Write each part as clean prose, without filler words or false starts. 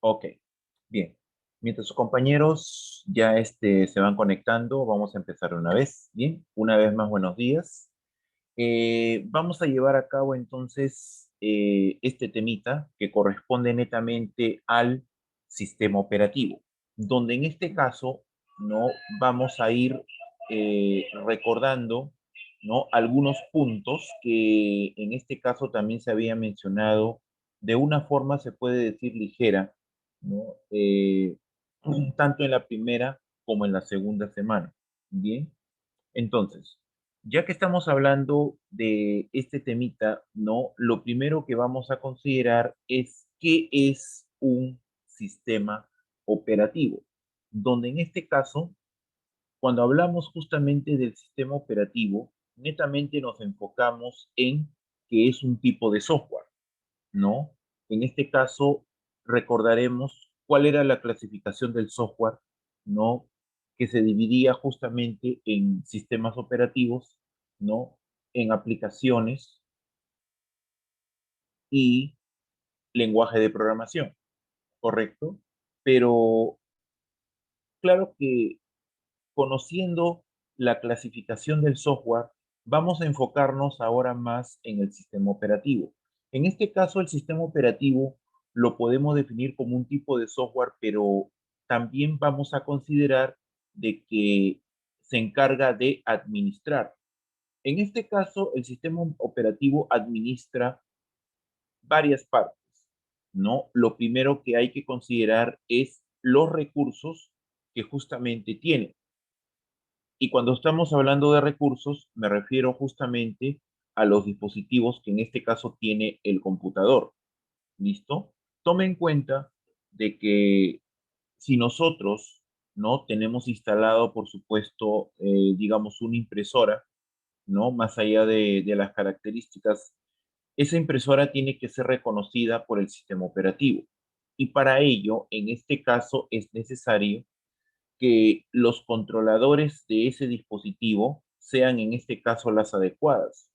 Ok, bien. Mientras sus compañeros ya se van conectando, vamos a empezar una vez. Bien, una vez más, buenos días. Vamos a llevar a cabo entonces este temita que corresponde netamente al sistema operativo, donde en este caso no vamos a ir recordando no algunos puntos que en este caso también se había mencionado de una forma se puede decir ligera, ¿no? Tanto en la primera como en la segunda semana. Bien, entonces, ya que estamos hablando de este temita, ¿no? Lo primero que vamos a considerar es qué es un sistema operativo, donde en este caso, cuando hablamos justamente del sistema operativo, netamente nos enfocamos en que es un tipo de software, ¿no? En este caso, recordaremos cuál era la clasificación del software, ¿no? Que se dividía justamente en sistemas operativos, ¿no? En aplicaciones y lenguaje de programación, ¿correcto? Pero claro que conociendo la clasificación del software, vamos a enfocarnos ahora más en el sistema operativo. En este caso, el sistema operativo lo podemos definir como un tipo de software, pero también vamos a considerar de que se encarga de administrar. En este caso, el sistema operativo administra varias partes, ¿no? Lo primero que hay que considerar es los recursos que justamente tiene. Y cuando estamos hablando de recursos, me refiero justamente a los dispositivos que en este caso tiene el computador. ¿Listo? Tome en cuenta de que si nosotros no tenemos instalado, por supuesto, digamos, una impresora, ¿no? Más allá de las características, esa impresora tiene que ser reconocida por el sistema operativo. Y para ello, en este caso, es necesario que los controladores de ese dispositivo sean en este caso las adecuadas.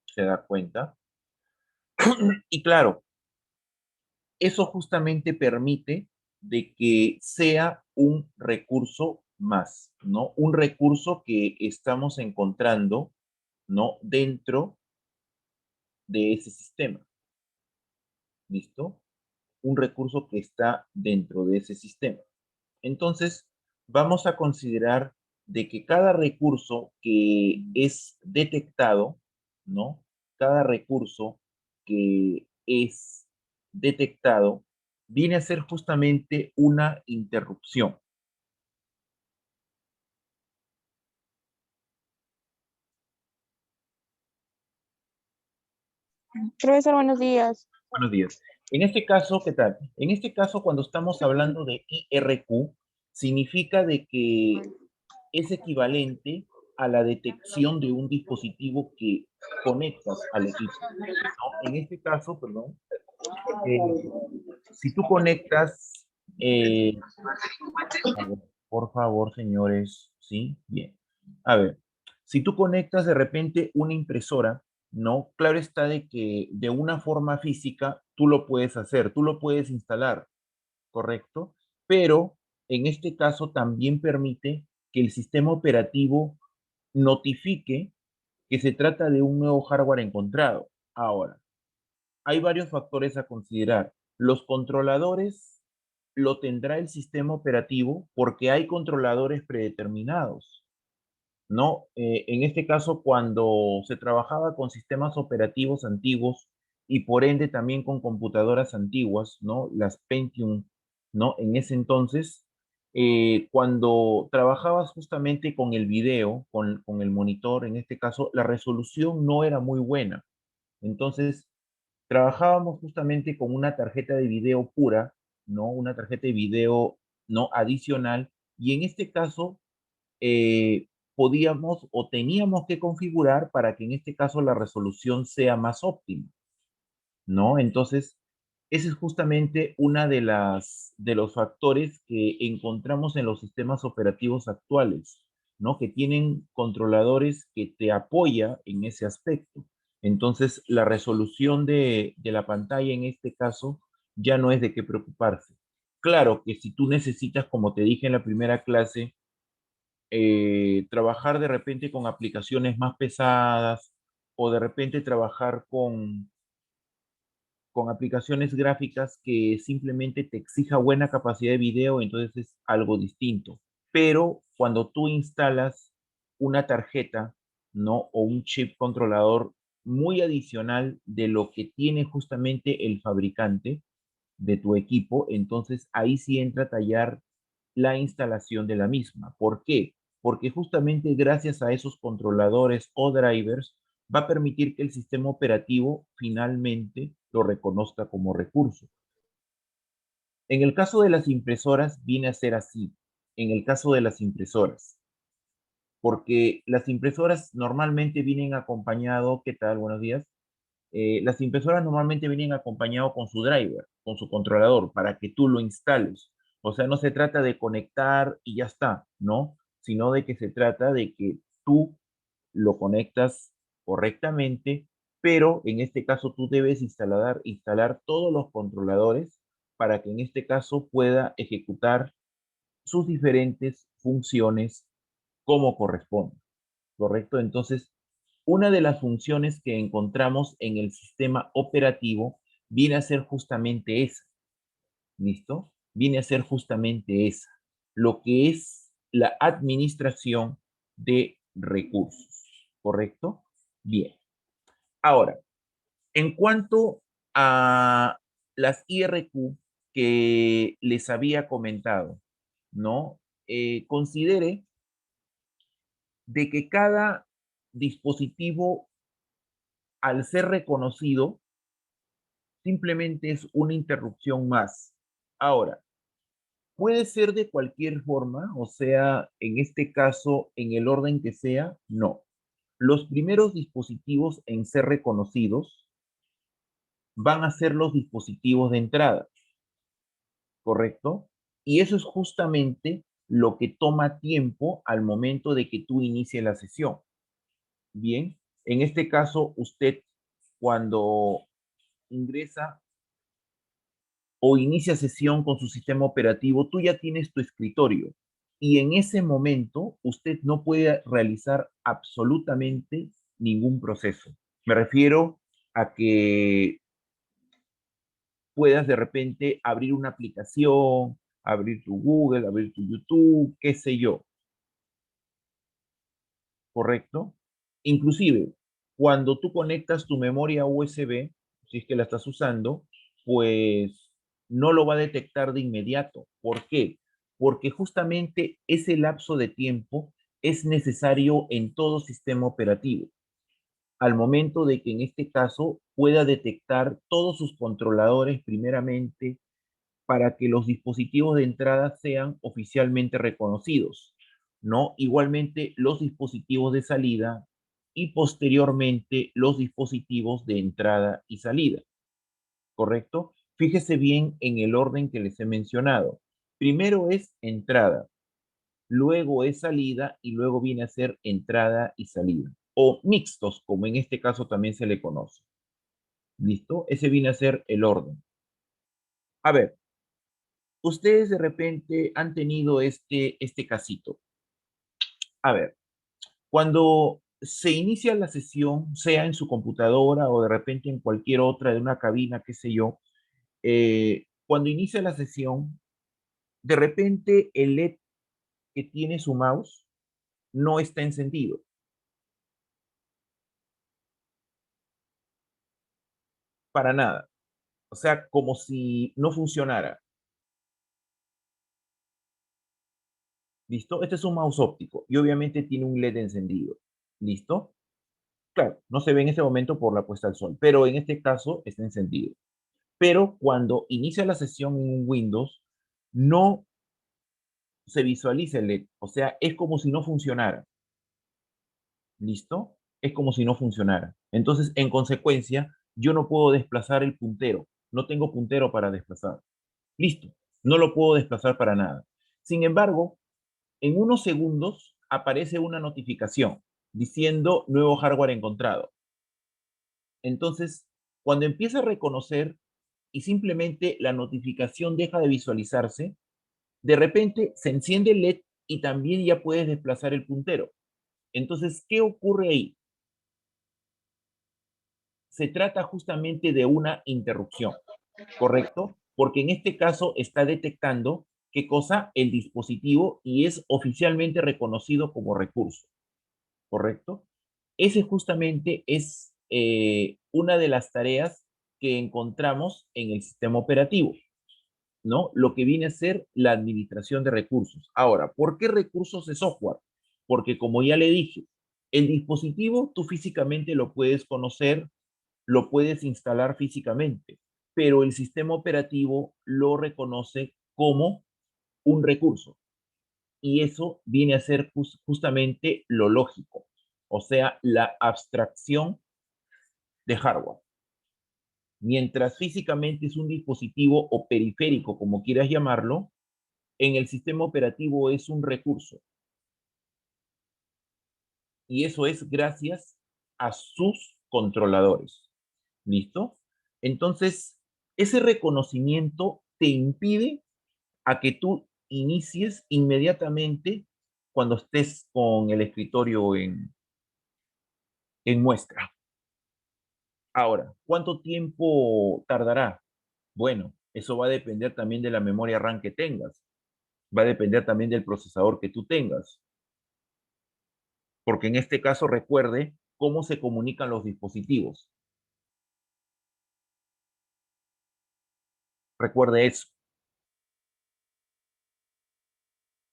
¿Se da cuenta? Y claro, eso justamente permite de que sea un recurso más, ¿no? Un recurso que estamos encontrando, ¿no? Dentro de ese sistema, ¿listo? Un recurso que está dentro de ese sistema. Entonces, vamos a considerar de que cada recurso que es detectado, ¿no? Cada recurso que es detectado viene a ser justamente una interrupción. Profesor, buenos días. Buenos días. En este caso, ¿qué tal? En este caso, cuando estamos hablando de IRQ, significa de que es equivalente a la detección de un dispositivo que conectas al equipo, ¿no? En este caso, perdón, eh, si tú conectas, eh, por favor, señores, ¿sí? Bien. A ver, si tú conectas de repente una impresora, ¿no? Claro está de que de una forma física tú lo puedes hacer, tú lo puedes instalar, ¿correcto? Pero en este caso también permite que el sistema operativo notifique que se trata de un nuevo hardware encontrado. Ahora, hay varios factores a considerar. Los controladores lo tendrá el sistema operativo porque hay controladores predeterminados, ¿no? En este caso, cuando se trabajaba con sistemas operativos antiguos y por ende también con computadoras antiguas, ¿no? Las Pentium, ¿no? En ese entonces, cuando trabajabas justamente con el video, con el monitor, en este caso, la resolución no era muy buena. Entonces, trabajábamos justamente con una tarjeta de video pura, ¿no? Una tarjeta de video no adicional, y en este caso podíamos o teníamos que configurar para que en este caso la resolución sea más óptima, ¿no? Entonces, ese es justamente una de los factores que encontramos en los sistemas operativos actuales, ¿no? Que tienen controladores que te apoya en ese aspecto. Entonces, la resolución de la pantalla en este caso ya no es de qué preocuparse. Claro que si tú necesitas, como te dije en la primera clase, trabajar de repente con aplicaciones más pesadas o de repente trabajar con aplicaciones gráficas que simplemente te exija buena capacidad de video, entonces es algo distinto. Pero cuando tú instalas una tarjeta, ¿no? O un chip controlador muy adicional de lo que tiene justamente el fabricante de tu equipo, entonces ahí sí entra a tallar la instalación de la misma. ¿Por qué? Porque justamente gracias a esos controladores o drivers va a permitir que el sistema operativo finalmente lo reconozca como recurso. En el caso de las impresoras viene a ser así. En el caso de las impresoras, porque las impresoras normalmente vienen acompañado, ¿qué tal? Buenos días. Las impresoras normalmente vienen acompañado con su driver, con su controlador, para que tú lo instales. O sea, no se trata de conectar y ya está, ¿no? Sino de que se trata de que tú lo conectas correctamente, pero en este caso tú debes instalar todos los controladores para que en este caso pueda ejecutar sus diferentes funciones como corresponde, ¿correcto? Entonces, una de las funciones que encontramos en el sistema operativo viene a ser justamente esa, ¿listo? Viene a ser justamente esa, lo que es la administración de recursos, ¿correcto? Bien. Ahora, en cuanto a las IRQ que les había comentado, ¿no? Considere de que cada dispositivo, al ser reconocido, simplemente es una interrupción más. Ahora, puede ser de cualquier forma, o sea, en este caso, en el orden que sea, no. Los primeros dispositivos en ser reconocidos van a ser los dispositivos de entrada, ¿correcto? Y eso es justamente lo que toma tiempo al momento de que tú inicies la sesión. Bien, en este caso, usted cuando ingresa o inicia sesión con su sistema operativo, tú ya tienes tu escritorio y en ese momento usted no puede realizar absolutamente ningún proceso. Me refiero a que puedas de repente abrir una aplicación, abrir tu Google, abrir tu YouTube, qué sé yo, ¿correcto? Inclusive, cuando tú conectas tu memoria USB, si es que la estás usando, pues no lo va a detectar de inmediato. ¿Por qué? Porque justamente ese lapso de tiempo es necesario en todo sistema operativo, al momento de que en este caso pueda detectar todos sus controladores primeramente para que los dispositivos de entrada sean oficialmente reconocidos, ¿no? Igualmente los dispositivos de salida y posteriormente los dispositivos de entrada y salida, ¿correcto? Fíjese bien en el orden que les he mencionado. Primero es entrada, luego es salida y luego viene a ser entrada y salida, o mixtos, como en este caso también se le conoce. ¿Listo? Ese viene a ser el orden. A ver, ustedes de repente han tenido este casito. A ver, cuando se inicia la sesión, sea en su computadora o de repente en cualquier otra de una cabina, qué sé yo, cuando inicia la sesión, de repente el LED que tiene su mouse no está encendido, para nada. O sea, como si no funcionara. ¿Listo? Este es un mouse óptico y obviamente tiene un LED encendido. ¿Listo? Claro, no se ve en este momento por la puesta al sol, pero en este caso está encendido. Pero cuando inicia la sesión en un Windows, no se visualiza el LED, o sea, es como si no funcionara. ¿Listo? Es como si no funcionara. Entonces, en consecuencia, yo no puedo desplazar el puntero, no tengo puntero para desplazar. Listo, no lo puedo desplazar para nada. Sin embargo, en unos segundos aparece una notificación diciendo nuevo hardware encontrado. Entonces, cuando empieza a reconocer y simplemente la notificación deja de visualizarse, de repente se enciende el LED y también ya puedes desplazar el puntero. Entonces, ¿qué ocurre ahí? Se trata justamente de una interrupción, ¿correcto? Porque en este caso está detectando qué cosa el dispositivo y es oficialmente reconocido como recurso, ¿correcto? Ese justamente es una de las tareas que encontramos en el sistema operativo, ¿no? Lo que viene a ser la administración de recursos. Ahora, ¿por qué recursos de software? Porque como ya le dije, el dispositivo tú físicamente lo puedes conocer, lo puedes instalar físicamente, pero el sistema operativo lo reconoce como un recurso. Y eso viene a ser justamente lo lógico, o sea, la abstracción de hardware. Mientras físicamente es un dispositivo o periférico, como quieras llamarlo, en el sistema operativo es un recurso. Y eso es gracias a sus controladores. ¿Listo? Entonces, ese reconocimiento te impide a que tú inicies inmediatamente cuando estés con el escritorio en muestra. Ahora, ¿cuánto tiempo tardará? Bueno, eso va a depender también de la memoria RAM que tengas. Va a depender también del procesador que tú tengas. Porque en este caso recuerde cómo se comunican los dispositivos. Recuerde eso.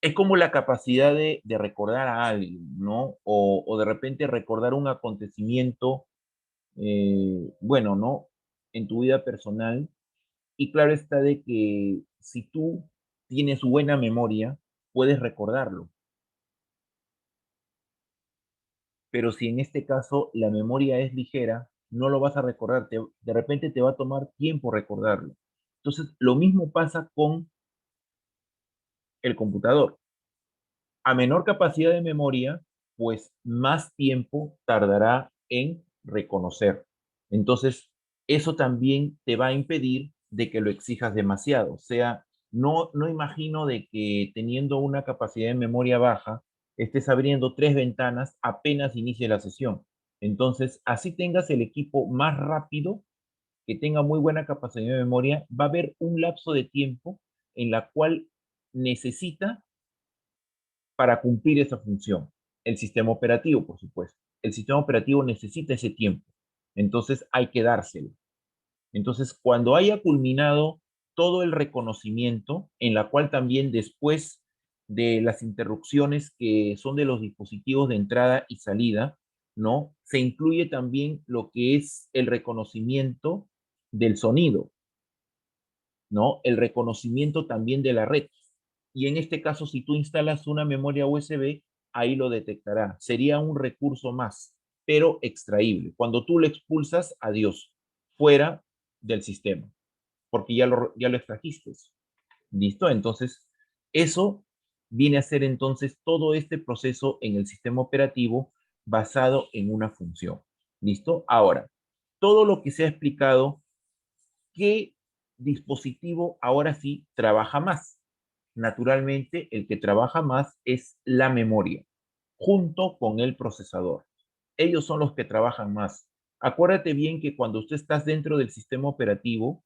Es como la capacidad de recordar a alguien, ¿no? O de repente recordar un acontecimiento, bueno, ¿no? En tu vida personal. Y claro está de que si tú tienes buena memoria, puedes recordarlo. Pero si en este caso la memoria es ligera, no lo vas a recordar. De repente te va a tomar tiempo recordarlo. Entonces, lo mismo pasa con el computador. A menor capacidad de memoria, pues más tiempo tardará en reconocer. Entonces, eso también te va a impedir de que lo exijas demasiado. O sea, no imagino de que teniendo una capacidad de memoria baja, estés abriendo 3 ventanas apenas inicie la sesión. Entonces, así tengas el equipo más rápido, que tenga muy buena capacidad de memoria, va a haber un lapso de tiempo en la cual necesita para cumplir esa función. El sistema operativo, por supuesto. El sistema operativo necesita ese tiempo. Entonces hay que dárselo. Entonces, cuando haya culminado todo el reconocimiento, en la cual también después de las interrupciones que son de los dispositivos de entrada y salida, ¿no? Se incluye también lo que es el reconocimiento del sonido, ¿no? El reconocimiento también de la red. Y en este caso, si tú instalas una memoria USB, ahí lo detectará. Sería un recurso más, pero extraíble. Cuando tú lo expulsas, adiós, fuera del sistema, porque ya lo extrajiste. ¿Listo? Entonces, eso viene a ser entonces todo este proceso en el sistema operativo basado en una función. ¿Listo? Ahora, todo lo que se ha explicado, ¿qué dispositivo ahora sí trabaja más? Naturalmente, el que trabaja más es la memoria, junto con el procesador. Ellos son los que trabajan más. Acuérdate bien que cuando tú estás dentro del sistema operativo,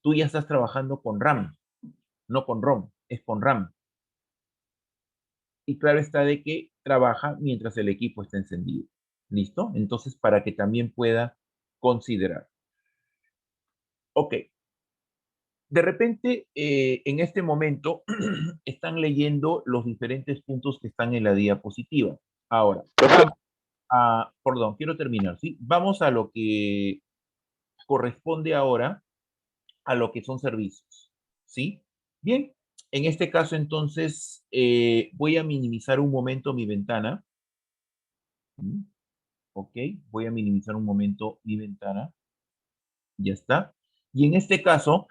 tú ya estás trabajando con RAM, no con ROM, es con RAM. Y claro está de que trabaja mientras el equipo está encendido. ¿Listo? Entonces, para que también pueda considerar. Ok, de repente, en este momento, están leyendo los diferentes puntos que están en la diapositiva. Ahora, vamos perdón, quiero terminar, ¿sí? Vamos a lo que corresponde ahora a lo que son servicios, ¿sí? Bien, en este caso, entonces, voy a minimizar un momento mi ventana. ¿Mm? Ok, voy a minimizar un momento mi ventana. Ya está. Y en este caso,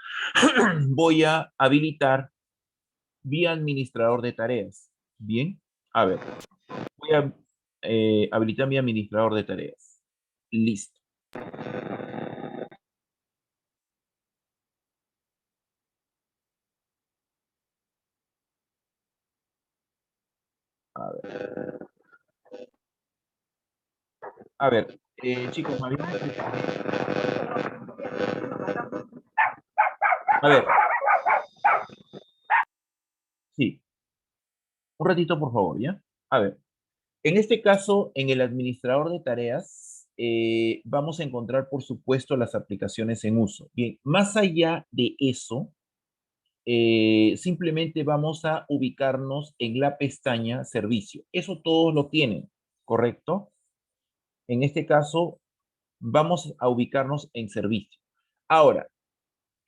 voy a habilitar vía administrador de tareas. Bien, a ver, voy a habilitar mi administrador de tareas. Listo. A ver, chicos, me habían... A ver, sí, un ratito, por favor, ¿ya? A ver, en este caso, en el administrador de tareas, vamos a encontrar, por supuesto, las aplicaciones en uso. Bien, más allá de eso, simplemente vamos a ubicarnos en la pestaña servicio. Eso todos lo tienen, ¿correcto? En este caso, vamos a ubicarnos en servicio. Ahora,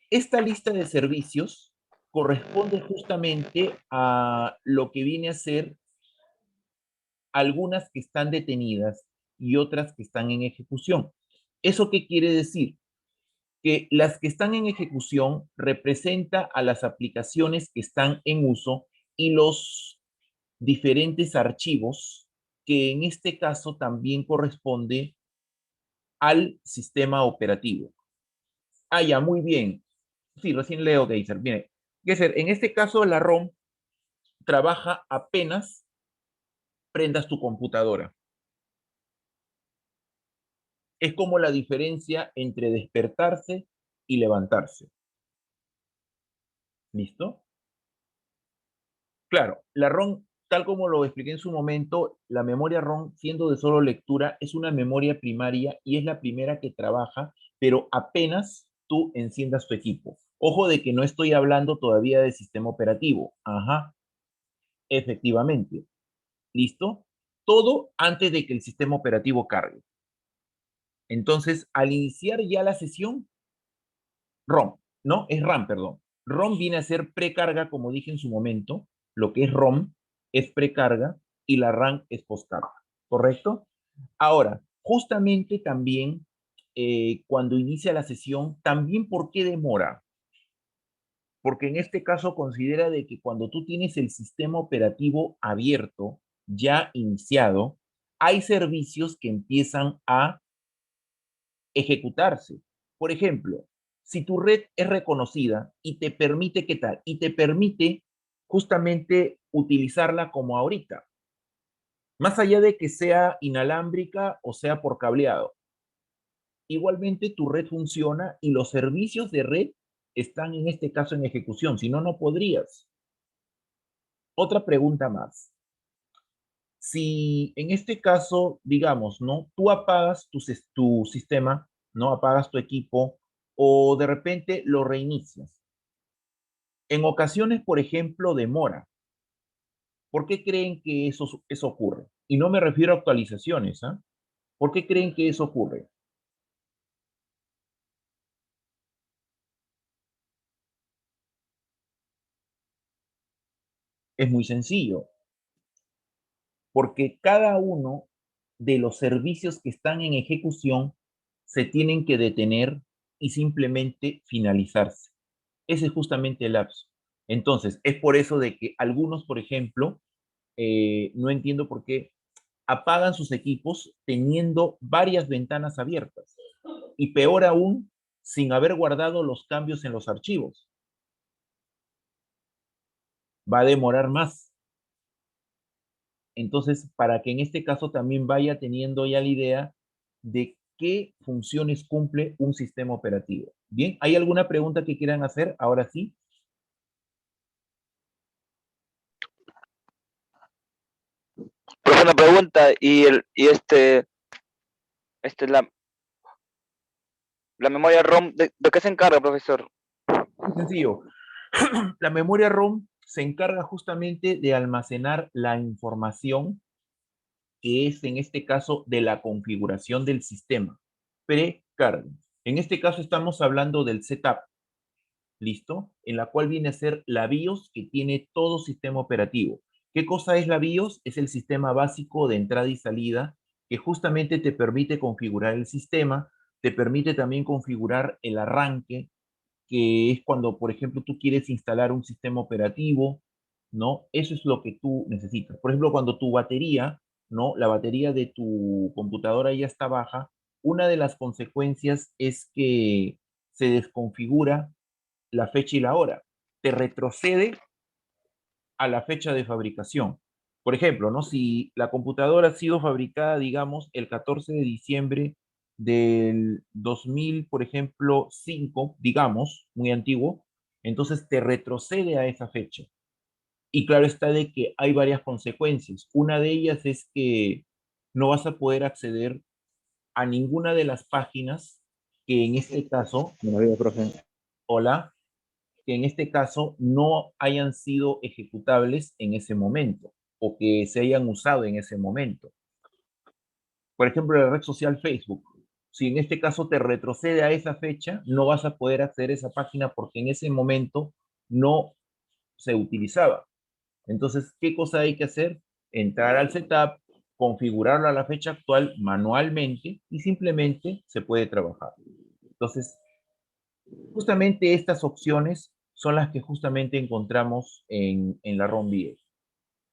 esta lista de servicios corresponde justamente a lo que viene a ser algunas que están detenidas y otras que están en ejecución. ¿Eso qué quiere decir? Que las que están en ejecución representa a las aplicaciones que están en uso y los diferentes archivos que en este caso también corresponde al sistema operativo. Ah, ya, muy bien. Sí, recién leo Geyser. Bien, Geyser, en este caso la ROM trabaja apenas prendas tu computadora. Es como la diferencia entre despertarse y levantarse. ¿Listo? Claro, la ROM, tal como lo expliqué en su momento, la memoria ROM, siendo de solo lectura, es una memoria primaria y es la primera que trabaja, pero apenas tú enciendas tu equipo. Ojo de que no estoy hablando todavía de sistema operativo. Ajá, efectivamente. ¿Listo? Todo antes de que el sistema operativo cargue. Entonces, al iniciar ya la sesión, ROM, ¿no? Es RAM, perdón. ROM viene a ser precarga, como dije en su momento. Lo que es ROM es precarga y la RAM es postcarga, ¿correcto? Ahora, justamente también cuando inicia la sesión, también ¿por qué demora? Porque en este caso considera de que cuando tú tienes el sistema operativo abierto, ya iniciado, hay servicios que empiezan a ejecutarse. Por ejemplo, si tu red es reconocida y te permite, ¿qué tal? Y te permite justamente utilizarla como ahorita, más allá de que sea inalámbrica o sea por cableado. Igualmente tu red funciona y los servicios de red están en este caso en ejecución, si no, no podrías. Otra pregunta más. Si en este caso, digamos, ¿no? Tú apagas tu sistema, ¿no? Apagas tu equipo o de repente lo reinicias. En ocasiones, por ejemplo, demora. ¿Por qué creen que eso ocurre? Y no me refiero a actualizaciones, ¿ah? ¿Por qué creen que eso ocurre? Es muy sencillo, porque cada uno de los servicios que están en ejecución se tienen que detener y simplemente finalizarse. Ese es justamente el lapso. Entonces, es por eso de que algunos, por ejemplo, no entiendo por qué apagan sus equipos teniendo varias ventanas abiertas y peor aún, sin haber guardado los cambios en los archivos. Va a demorar más. Entonces, para que en este caso también vaya teniendo ya la idea de qué funciones cumple un sistema operativo. Bien, ¿hay alguna pregunta que quieran hacer? Ahora sí. Profe, una pregunta, la memoria ROM, ¿de qué se encarga, profesor? Muy sencillo. La memoria ROM se encarga justamente de almacenar la información que es en este caso de la configuración del sistema precarga. En este caso estamos hablando del setup, ¿listo? En la cual viene a ser la BIOS que tiene todo sistema operativo. ¿Qué cosa es la BIOS? Es el sistema básico de entrada y salida que justamente te permite configurar el sistema, te permite también configurar el arranque, que es cuando, por ejemplo, tú quieres instalar un sistema operativo, ¿no? Eso es lo que tú necesitas. Por ejemplo, cuando tu batería, ¿no? La batería de tu computadora ya está baja, una de las consecuencias es que se desconfigura la fecha y la hora. Te retrocede a la fecha de fabricación. Por ejemplo, ¿no? Si la computadora ha sido fabricada, digamos, el 14 de diciembre del 2000, por ejemplo, 5, digamos, muy antiguo, entonces te retrocede a esa fecha. Y claro está de que hay varias consecuencias. Una de ellas es que no vas a poder acceder a ninguna de las páginas que en este caso, buenos días, profe. Hola, que en este caso no hayan sido ejecutables en ese momento o que se hayan usado en ese momento. Por ejemplo, la red social Facebook. Si en este caso te retrocede a esa fecha, no vas a poder acceder a esa página porque en ese momento no se utilizaba. Entonces, ¿qué cosa hay que hacer? Entrar al setup, configurarlo a la fecha actual manualmente y simplemente se puede trabajar. Entonces, justamente estas opciones son las que justamente encontramos en la ROM 10.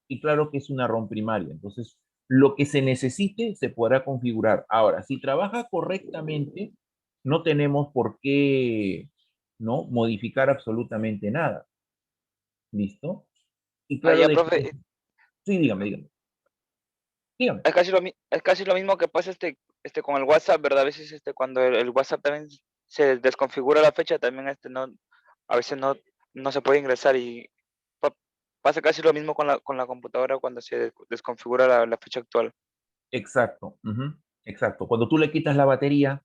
Y claro que es una ROM primaria. Entonces, lo que se necesite se podrá configurar. Ahora, si trabaja correctamente, no tenemos por qué, ¿no?, modificar absolutamente nada. ¿Listo? Y Ah, claro ya, de que... profe, Sí, dígame, dígame. Dígame. es casi lo mismo que pasa con el WhatsApp, ¿verdad? A veces cuando el WhatsApp también se desconfigura la fecha, también no, a veces no se puede ingresar y pa- pasa casi lo mismo con la computadora cuando se desconfigura la fecha actual. Exacto. Exacto. Cuando tú le quitas la batería,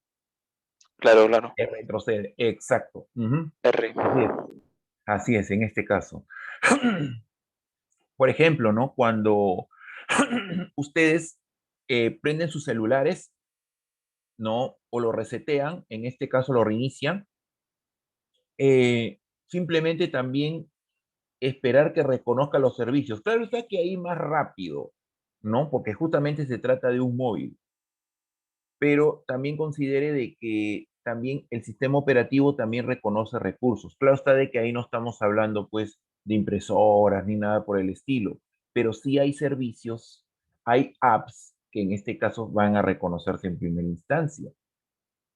Claro, claro. retrocede. Exacto. R. Así es. Así es, en este caso. Por ejemplo, ¿no? Cuando ustedes prenden sus celulares, ¿no? O lo resetean, en este caso lo reinician, eh, simplemente también esperar que reconozca los servicios. Claro está que ahí más rápido, ¿no? Porque justamente se trata de un móvil, pero también considere de que también el sistema operativo también reconoce recursos. Claro está de que ahí no estamos hablando pues de impresoras ni nada por el estilo, pero sí hay servicios, hay apps que en este caso van a reconocerse en primera instancia,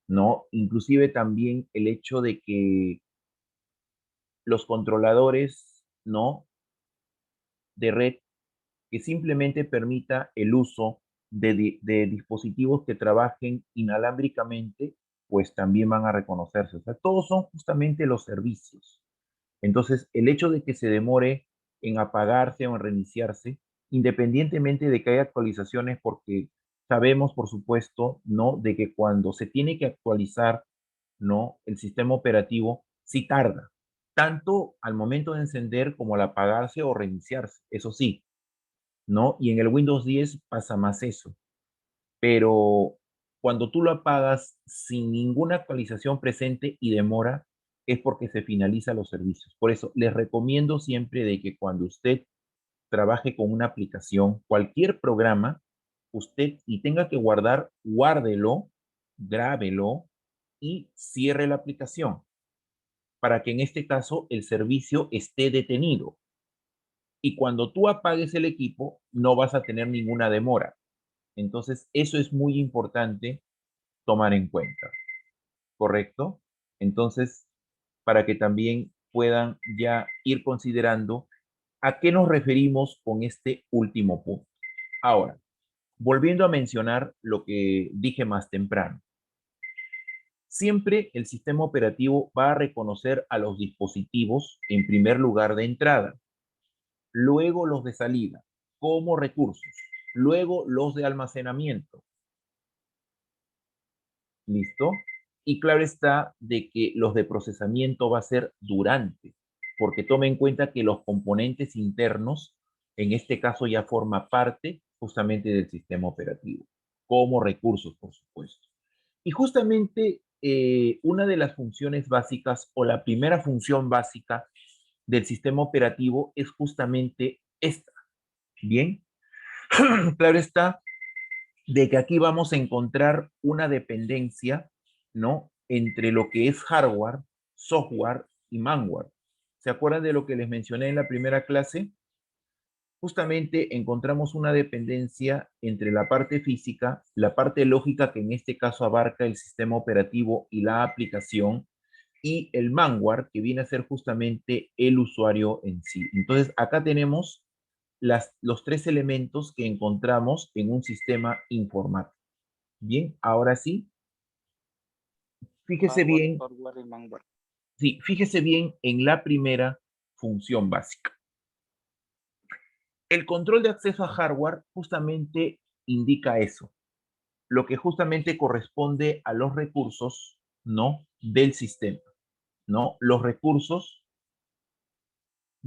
¿no? Inclusive también el hecho de que los controladores, ¿no?, de red, que simplemente permita el uso de dispositivos que trabajen inalámbricamente, pues también van a reconocerse. O sea, todos son justamente los servicios. Entonces, el hecho de que se demore en apagarse o en reiniciarse, independientemente de que haya actualizaciones, porque sabemos, por supuesto, ¿no?, de que cuando se tiene que actualizar, ¿no?, el sistema operativo, sí tarda, tanto al momento de encender como al apagarse o reiniciarse. Eso sí, ¿no? Y en el Windows 10 pasa más eso. Pero cuando tú lo apagas sin ninguna actualización presente y demora, es porque se finalizan los servicios. Por eso les recomiendo siempre de que cuando usted trabaje con una aplicación, cualquier programa, usted y tenga que guardar, guárdelo, grábelo y cierre la aplicación para que en este caso el servicio esté detenido. Y cuando tú apagues el equipo, no vas a tener ninguna demora. Entonces, eso es muy importante tomar en cuenta, ¿correcto? Entonces, para que también puedan ya ir considerando a qué nos referimos con este último punto. Ahora, volviendo a mencionar lo que dije más temprano, siempre el sistema operativo va a reconocer a los dispositivos en primer lugar de entrada, luego los de salida como recursos, luego los de almacenamiento. ¿Listo? Y claro está de que los de procesamiento va a ser durante, porque tome en cuenta que los componentes internos, en este caso ya forma parte justamente del sistema operativo, como recursos, por supuesto. Y justamente una de las funciones básicas o la primera función básica del sistema operativo es justamente esta. Bien, claro está de que aquí vamos a encontrar una dependencia, ¿no?, entre lo que es hardware, software y manware. ¿Se acuerdan de lo que les mencioné en la primera clase? Justamente encontramos una dependencia entre la parte física, la parte lógica, que en este caso abarca el sistema operativo y la aplicación, y el manware, que viene a ser justamente el usuario en sí. Entonces, acá tenemos los tres elementos que encontramos en un sistema informático. Bien, ahora sí, fíjese Hardware, bien, software y manware. sí, fíjese bien en la primera función básica. El control de acceso a hardware justamente indica eso, lo que justamente corresponde a los recursos, ¿no? Del sistema, ¿no? Los recursos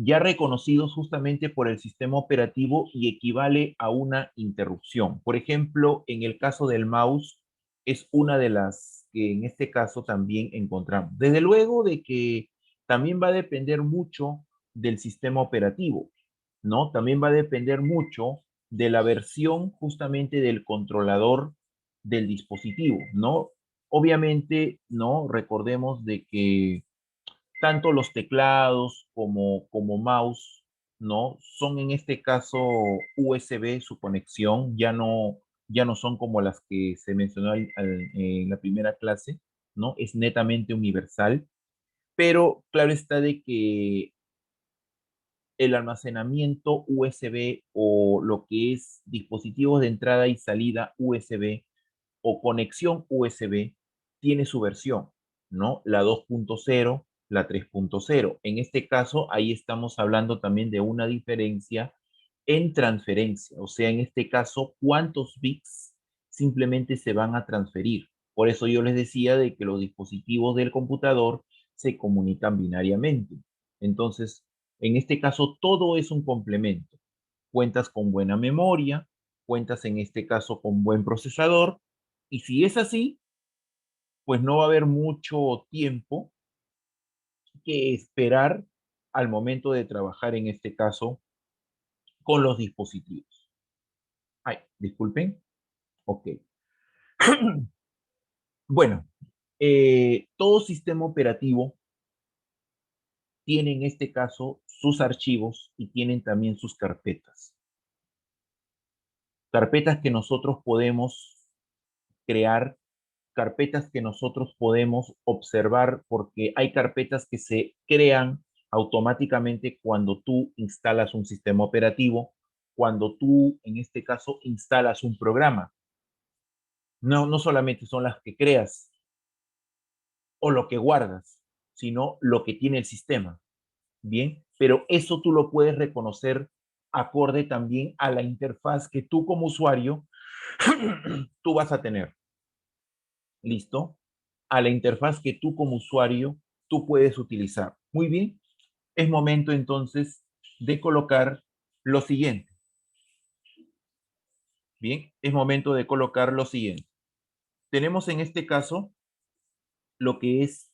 ya reconocidos justamente por el sistema operativo y equivale a una interrupción. Por ejemplo, en el caso del mouse, es una de las que en este caso también encontramos. Desde luego de que también va a depender mucho del sistema operativo, ¿no? También va a depender mucho de la versión justamente del controlador del dispositivo, ¿no? Obviamente, ¿no? Recordemos de que tanto los teclados como mouse, ¿no? Son en este caso USB su conexión, ya no son como las que se mencionó en la primera clase, ¿no? Es netamente universal, pero claro está de que el almacenamiento USB o lo que es dispositivos de entrada y salida USB o conexión USB tiene su versión, ¿no? La 2.0, la 3.0. En este caso, ahí estamos hablando también de una diferencia en transferencia, o sea, en este caso, cuántos bits simplemente se van a transferir. Por eso yo les decía de que los dispositivos del computador se comunican binariamente. Entonces, en este caso, todo es un complemento. Cuentas con buena memoria, cuentas en este caso con buen procesador, y si es así, pues no va a haber mucho tiempo que esperar al momento de trabajar en este caso con los dispositivos. Ay, disculpen. Ok. Bueno, todo sistema operativo tiene en este caso sus archivos y tienen también sus carpetas. Carpetas que nosotros podemos crear, carpetas que nosotros podemos observar, porque hay carpetas que se crean automáticamente cuando tú instalas un sistema operativo, cuando tú, en este caso, instalas un programa. No solamente son las que creas o lo que guardas, sino lo que tiene el sistema. Bien, pero eso tú lo puedes reconocer acorde también a la interfaz que tú como usuario tú vas a tener. ¿Listo? A la interfaz que tú como usuario tú puedes utilizar. Muy bien, es momento entonces de colocar lo siguiente. Bien, es momento de colocar lo siguiente. Tenemos en este caso lo que es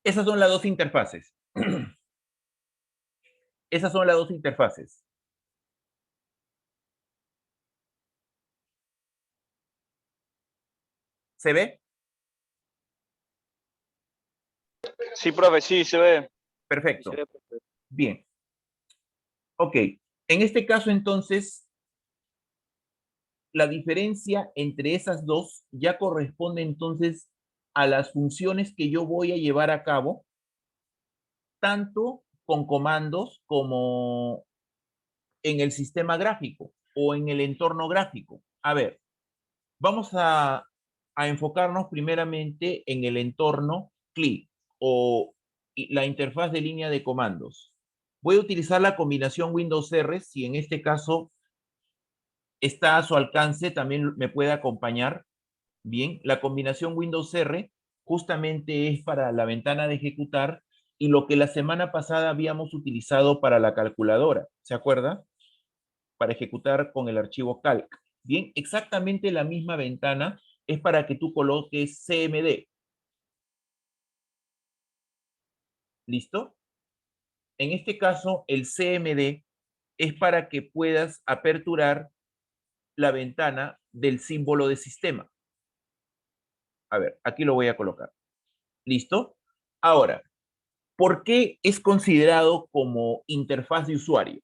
esas son las dos interfaces. Esas son las dos interfaces. ¿Se ve? Sí, profe, sí, se ve. Sí, se Perfecto. ve, profe. Bien. Ok. En este caso, entonces, la diferencia entre esas dos ya corresponde entonces a las funciones que yo voy a llevar a cabo, tanto con comandos como en el sistema gráfico o en el entorno gráfico. A ver, vamos a enfocarnos primeramente en el entorno CLI o la interfaz de línea de comandos. Voy a utilizar la combinación Windows R, si en este caso está a su alcance, también me puede acompañar. Bien, la combinación Windows R justamente es para la ventana de ejecutar y lo que la semana pasada habíamos utilizado para la calculadora, ¿se acuerda? Para ejecutar con el archivo calc. Bien, exactamente la misma ventana es para que tú coloques CMD. ¿Listo? En este caso, el CMD es para que puedas aperturar la ventana del símbolo de sistema. A ver, aquí lo voy a colocar. ¿Listo? Ahora, ¿Por qué es considerado como interfaz de usuario?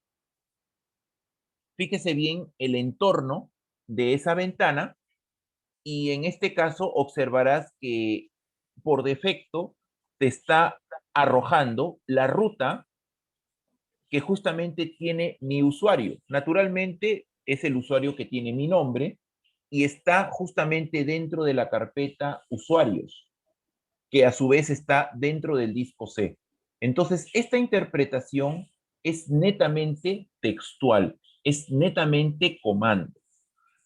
Fíjese bien el entorno de esa ventana y en este caso observarás que por defecto te está arrojando la ruta que justamente tiene mi usuario. Naturalmente es el usuario que tiene mi nombre y está justamente dentro de la carpeta usuarios, que a su vez está dentro del disco C. Entonces, esta interpretación es netamente textual, es netamente comando.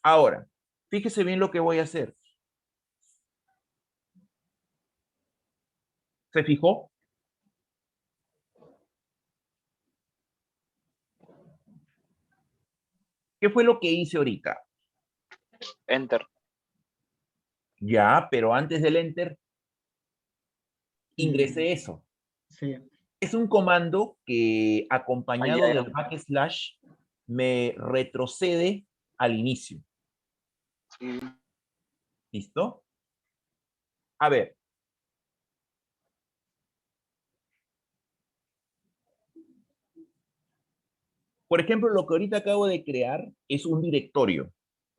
Ahora, fíjese bien lo que voy a hacer. ¿Se fijó? ¿Qué fue lo que hice ahorita? Enter. Ya, pero antes del enter, ingresé eso. Sí. Es un comando que acompañado ya. del backslash me retrocede al inicio. Sí. ¿Listo? A ver. Por ejemplo, lo que ahorita acabo de crear es un directorio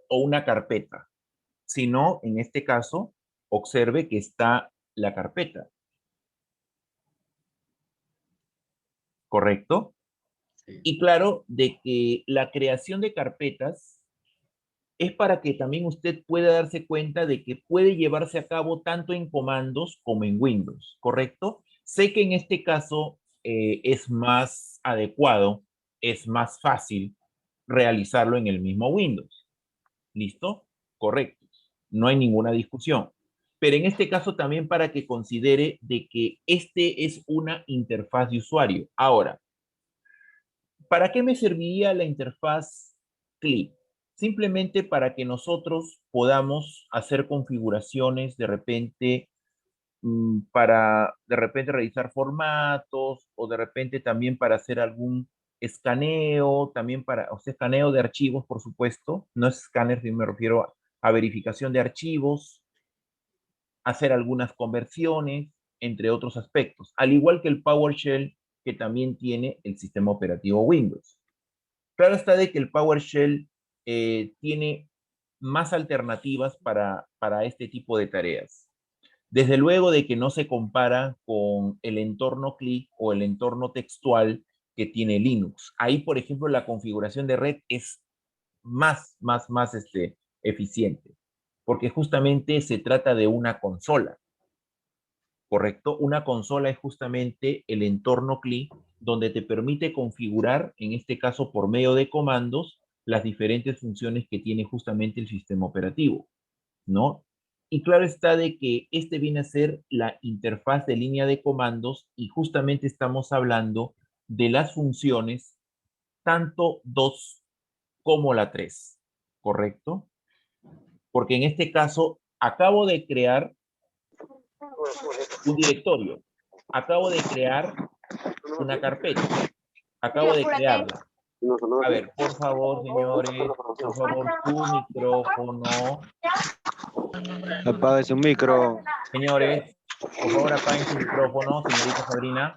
o una carpeta. Si no, en este caso, observe que está la carpeta. ¿Correcto? Sí. Y claro, de que la creación de carpetas es para que también usted pueda darse cuenta de que puede llevarse a cabo tanto en comandos como en Windows, ¿correcto? Sé que en este caso es más adecuado, es más fácil realizarlo en el mismo Windows. ¿Listo? Correcto. No hay ninguna discusión. Pero en este caso también para que considere de que este es una interfaz de usuario. Ahora, ¿para qué me serviría la interfaz CLI? Simplemente para que nosotros podamos hacer configuraciones de repente para de repente realizar formatos o de repente también para hacer algún escaneo, también para, o sea, escaneo de archivos, por supuesto, no es escáner, si me refiero a verificación de archivos, hacer algunas conversiones, entre otros aspectos, al igual que el PowerShell que también tiene el sistema operativo Windows. Claro está de que el PowerShell tiene más alternativas para este tipo de tareas. Desde luego de que no se compara con el entorno CLI o el entorno textual que tiene Linux. Ahí, por ejemplo, la configuración de red es más eficiente, porque justamente se trata de una consola, ¿correcto? Una consola es justamente el entorno CLI donde te permite configurar, en este caso por medio de comandos, las diferentes funciones que tiene justamente el sistema operativo, ¿no? Y claro está de que este viene a ser la interfaz de línea de comandos y justamente estamos hablando de las funciones tanto 2 como la 3, ¿correcto? Porque en este caso acabo de crear un directorio, acabo de crear una carpeta, acabo de crearla. A ver, por favor, señores, por favor, su micrófono. Apague su micro. Señores, por favor, apaguen su micrófono, señorita Sabrina.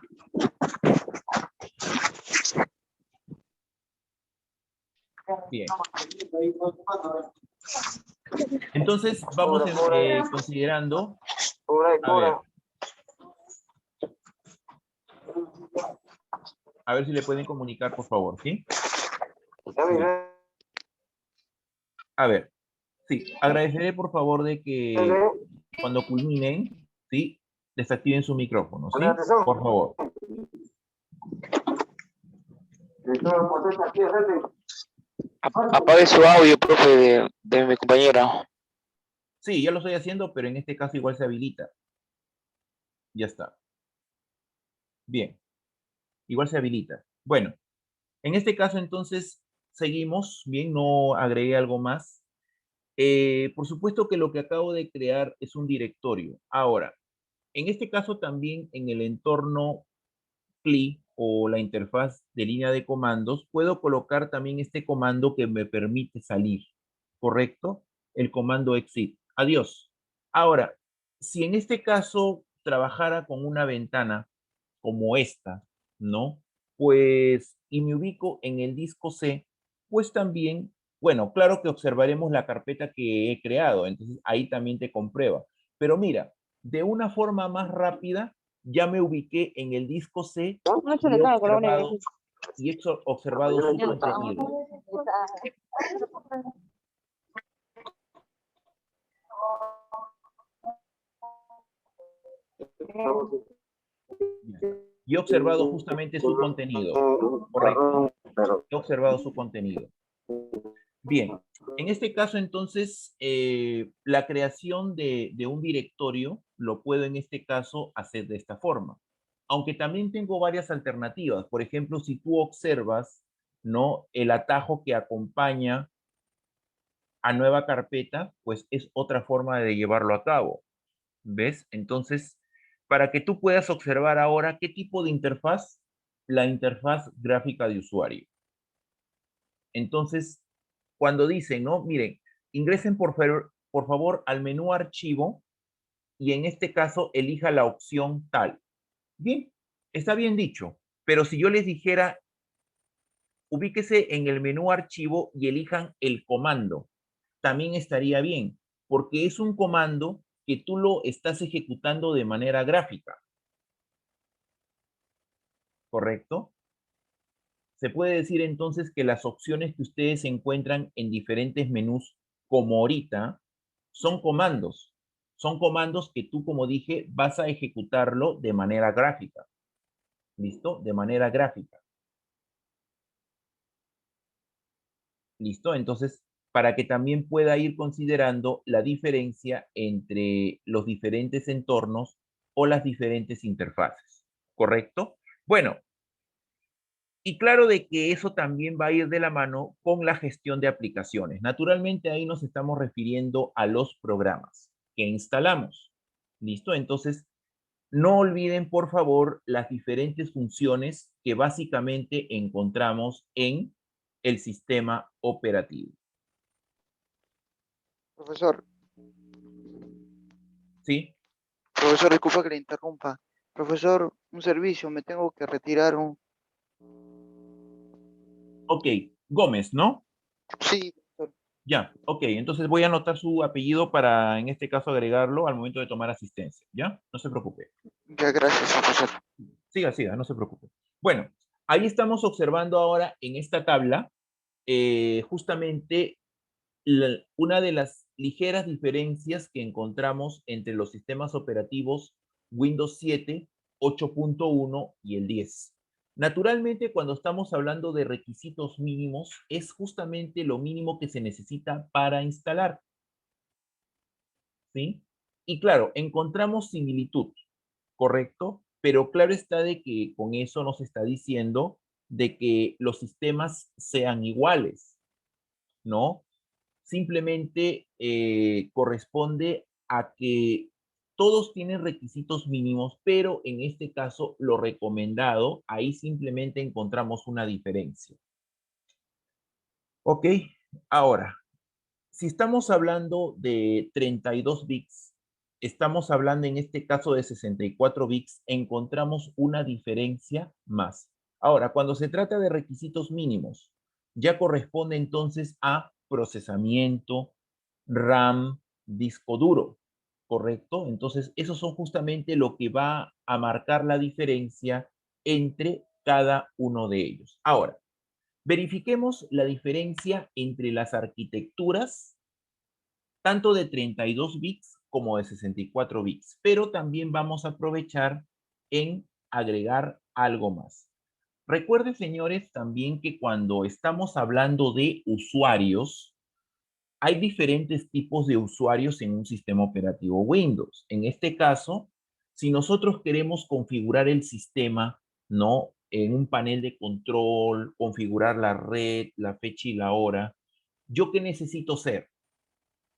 Bien. Entonces, vamos considerando. A ver si le pueden comunicar, por favor, ¿sí? A ver, sí, agradeceré por favor de que cuando culminen, ¿sí? Desactiven su micrófono, ¿sí? Por favor. Apague su audio, profe, de mi compañera. Sí, ya lo estoy haciendo, pero en este caso igual se habilita. Ya está. Bien, igual se habilita. Bueno, en este caso entonces seguimos, bien, no agregué algo más. Por supuesto que lo que acabo de crear es un directorio. Ahora, en este caso también en el entorno CLI o la interfaz de línea de comandos, puedo colocar también este comando que me permite salir, ¿correcto? El comando exit. Adiós. Ahora, si en este caso trabajara con una ventana como esta, ¿no? Pues, y me ubico en el disco C, pues también, bueno, claro que observaremos la carpeta que he creado, entonces ahí también te comprueba. Pero mira, de una forma más rápida, ya me ubiqué en el disco C No se y le he cae, que lo único observado, observado su contenido. Y he observado justamente su contenido, ¿correcto? He observado su contenido. Bien, en este caso entonces, la creación de un directorio lo puedo en este caso hacer de esta forma. Aunque también tengo varias alternativas. Por ejemplo, si tú observas, ¿no? El atajo que acompaña a nueva carpeta, pues es otra forma de llevarlo a cabo. ¿Ves? Entonces, para que tú puedas observar ahora qué tipo de interfaz, la interfaz gráfica de usuario. Entonces, cuando dicen, ¿no? Miren, ingresen por favor al menú archivo y en este caso elija la opción tal. Bien, está bien dicho, pero si yo les dijera, ubíquese en el menú archivo y elijan el comando, también estaría bien, porque es un comando que tú lo estás ejecutando de manera gráfica, ¿correcto? Se puede decir entonces que las opciones que ustedes encuentran en diferentes menús, como ahorita, son comandos. Son comandos que tú, como dije, vas a ejecutarlo de manera gráfica. ¿Listo? De manera gráfica. ¿Listo? Entonces, para que también pueda ir considerando la diferencia entre los diferentes entornos o las diferentes interfaces. ¿Correcto? Bueno, y claro de que eso también va a ir de la mano con la gestión de aplicaciones. Naturalmente ahí nos estamos refiriendo a los programas que instalamos. ¿Listo? Entonces, no olviden, por favor, las diferentes funciones que básicamente encontramos en el sistema operativo. Profesor, ¿Sí? profesor, disculpa que le interrumpa. Profesor, un servicio, me tengo que retirar un... Ok, Gómez, ¿no? Sí, profesor. Ya, ok. Entonces voy a anotar su apellido para, en este caso, agregarlo al momento de tomar asistencia. ¿Ya? No se preocupe. Ya, gracias, profesor. Siga, siga, no se preocupe. Bueno, ahí estamos observando ahora en esta tabla justamente una de las ligeras diferencias que encontramos entre los sistemas operativos Windows 7, 8.1 y el 10. Naturalmente, cuando estamos hablando de requisitos mínimos, es justamente lo mínimo que se necesita para instalar, ¿sí? Y claro, encontramos similitud, ¿correcto? Pero claro está de que con eso nos está diciendo de que los sistemas sean iguales, ¿no? Simplemente corresponde a que todos tienen requisitos mínimos, pero en este caso lo recomendado, ahí simplemente encontramos una diferencia. Ok, ahora, si estamos hablando de 32 bits, estamos hablando en este caso de 64 bits, encontramos una diferencia más. Ahora, cuando se trata de requisitos mínimos, ya corresponde entonces a procesamiento, RAM, disco duro, ¿correcto? Entonces, esos son justamente lo que va a marcar la diferencia entre cada uno de ellos. Ahora, verifiquemos la diferencia entre las arquitecturas, tanto de 32 bits como de 64 bits, pero también vamos a aprovechar en agregar algo más. Recuerden, señores, también que cuando estamos hablando de usuarios, hay diferentes tipos de usuarios en un sistema operativo Windows. En este caso, si nosotros queremos configurar el sistema, ¿no? En un panel de control, configurar la red, la fecha y la hora, ¿yo qué necesito ser?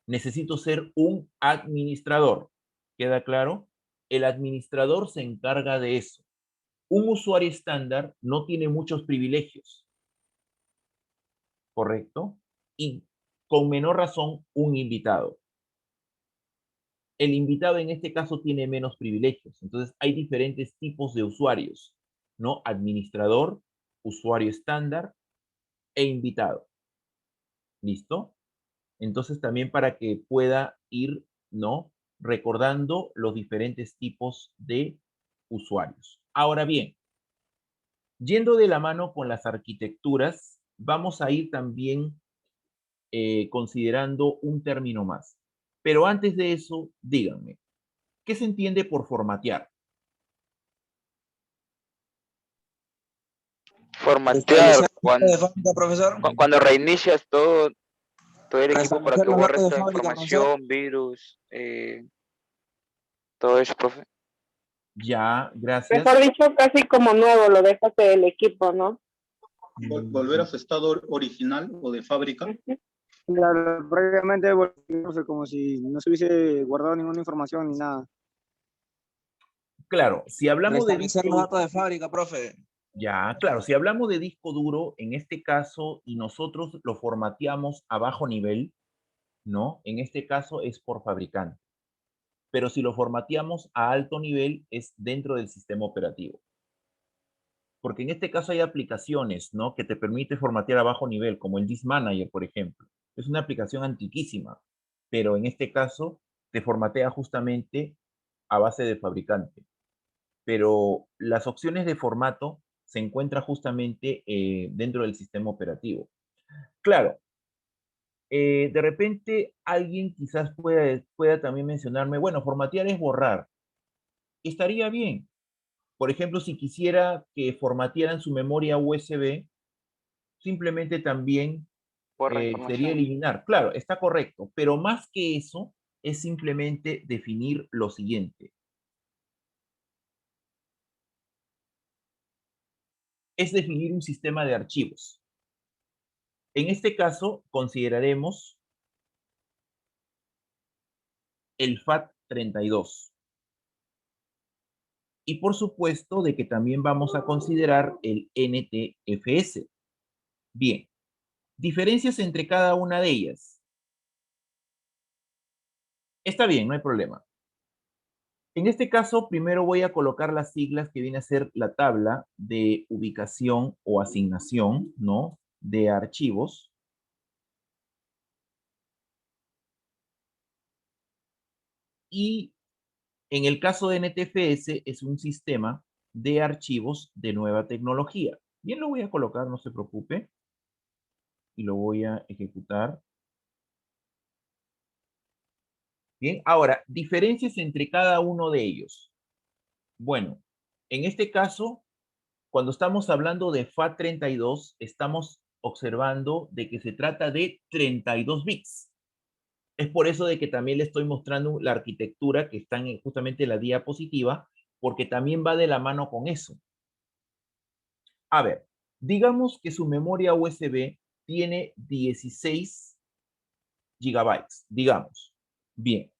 Necesito ser un administrador. ¿Queda claro? El administrador se encarga de eso. Un usuario estándar no tiene muchos privilegios, ¿correcto? Y con menor razón, un invitado. El invitado en este caso tiene menos privilegios. Entonces hay diferentes tipos de usuarios, ¿no? Administrador, usuario estándar e invitado. ¿Listo? Entonces también para que pueda ir, ¿no? Recordando los diferentes tipos de usuarios. Ahora bien, yendo de la mano con las arquitecturas, vamos a ir también considerando un término más. Pero antes de eso, díganme, ¿qué se entiende por formatear? Formatear, Restablecer los datos de fábrica, profesor. cuando reinicias todo el equipo para Restablecer que los borre datos de esta fábrica, profesor. información, virus, todo eso, profe. Ya, gracias. Mejor dicho, casi como nuevo lo dejas del equipo, ¿no? Volver a su estado original o de fábrica. Claro, prácticamente profe, como si no se hubiese guardado ninguna información ni nada. Claro, si hablamos de Restablecer los datos de fábrica, profe. ya, claro, si hablamos de disco duro, en este caso, y nosotros lo formateamos a bajo nivel, ¿no? En este caso es por fabricante. Pero si lo formateamos a alto nivel, es dentro del sistema operativo. Porque en este caso hay aplicaciones, ¿no? Que te permite formatear a bajo nivel, como el Disk Manager, por ejemplo. Es una aplicación antiquísima, pero en este caso te formatea justamente a base de fabricante. Pero las opciones de formato se encuentran justamente dentro del sistema operativo. Claro, de repente alguien quizás pueda también mencionarme, bueno, formatear es borrar. Estaría bien. Por ejemplo, si quisiera que formatearan su memoria USB, simplemente también Borra sería información. eliminar. Claro, está correcto, pero más que eso, es simplemente definir lo siguiente. Es definir un sistema de archivos. En este caso, consideraremos el FAT32. Y por supuesto de que también vamos a considerar el NTFS. Bien, diferencias entre cada una de ellas. Está bien, no hay problema. En este caso, primero voy a colocar las siglas que viene a ser la tabla de ubicación o asignación, ¿no? De archivos. Y en el caso de NTFS es un sistema de archivos de nueva tecnología. Bien, lo voy a colocar, no se preocupe. Y lo voy a ejecutar. Bien, ahora, diferencias entre cada uno de ellos. Bueno, en este caso, cuando estamos hablando de FAT32, estamos observando de que se trata de 32 bits. Es por eso de que también le estoy mostrando la arquitectura que está justamente en la diapositiva, porque también va de la mano con eso. A ver, digamos que su memoria USB tiene 16 gigabytes, digamos. Bien,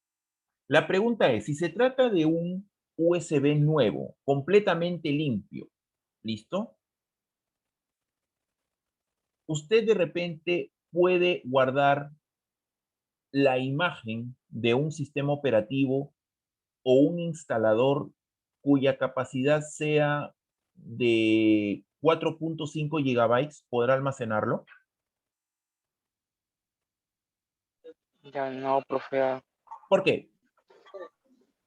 la pregunta es, si se trata de un USB nuevo, completamente limpio, ¿listo? Usted de repente puede guardar la imagen de un sistema operativo o un instalador cuya capacidad sea de 4.5 gigabytes, ¿podrá almacenarlo? Ya no, profe. ¿Por qué?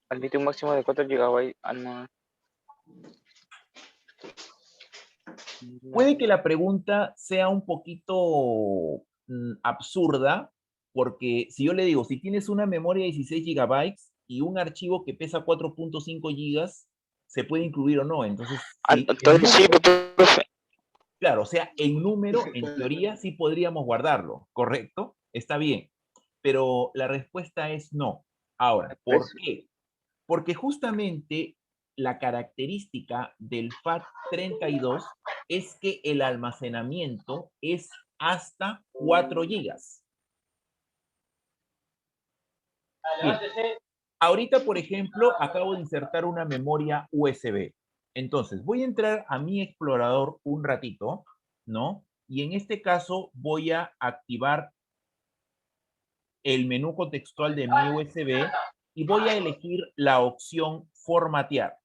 Admite un máximo de 4 GB. No. Puede que la pregunta sea un poquito absurda, porque si yo le digo, si tienes una memoria de 16 gigabytes y un archivo que pesa 4.5 gigas, ¿se puede incluir o no? Entonces, sí, Entonces sí, profe. claro, o sea, en número, en teoría, sí podríamos guardarlo, ¿correcto? Está bien, pero la respuesta es no. Ahora, ¿por qué? Porque justamente la característica del FAT32 es que el almacenamiento es hasta 4 gigas. Bien. Ahorita, por ejemplo, acabo de insertar una memoria USB. Entonces, voy a entrar a mi explorador un ratito, ¿no? Y en este caso voy a activar el menú contextual de mi USB y voy a elegir la opción formatear.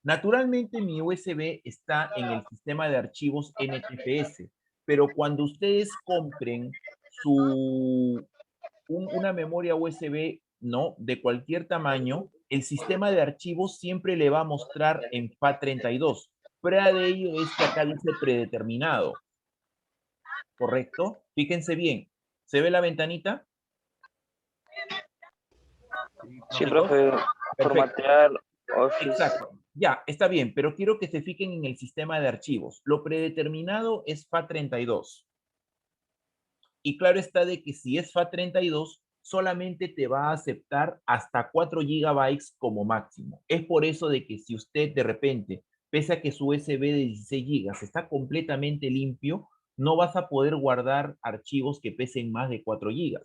Naturalmente mi USB está en el sistema de archivos NTFS, pero cuando ustedes compren una memoria USB, ¿no?, de cualquier tamaño, el sistema de archivos siempre le va a mostrar en FAT32. Prueba de ello es que acá dice predeterminado. ¿Correcto? Fíjense bien. ¿Se ve la ventanita? Sí, ¿Chicos? profe, Perfecto. formatear Office. Exacto. Ya, está bien, pero quiero que se fijen en el sistema de archivos. Lo predeterminado es FAT32. Y claro está de que si es FAT32, solamente te va a aceptar hasta 4 GB como máximo. Es por eso de que si usted de repente, pese a que su USB de 16 GB está completamente limpio, no vas a poder guardar archivos que pesen más de 4 GB.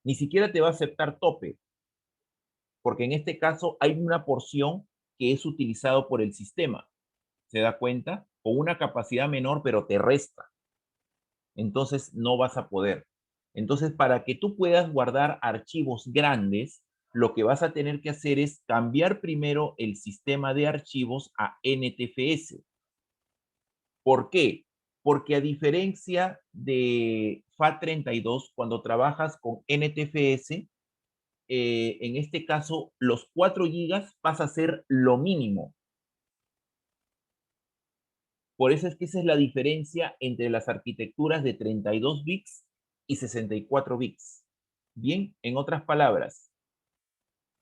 Ni siquiera te va a aceptar tope, porque en este caso hay una porción que es utilizado por el sistema. ¿Se da cuenta? Con una capacidad menor, pero te resta. Entonces no vas a poder. Entonces, para que tú puedas guardar archivos grandes, lo que vas a tener que hacer es cambiar primero el sistema de archivos a NTFS. ¿Por qué? Porque a diferencia de FAT32, cuando trabajas con NTFS, en este caso, los 4 GB pasa a ser lo mínimo. Por eso es que esa es la diferencia entre las arquitecturas de 32 bits y 64 bits. Bien, en otras palabras,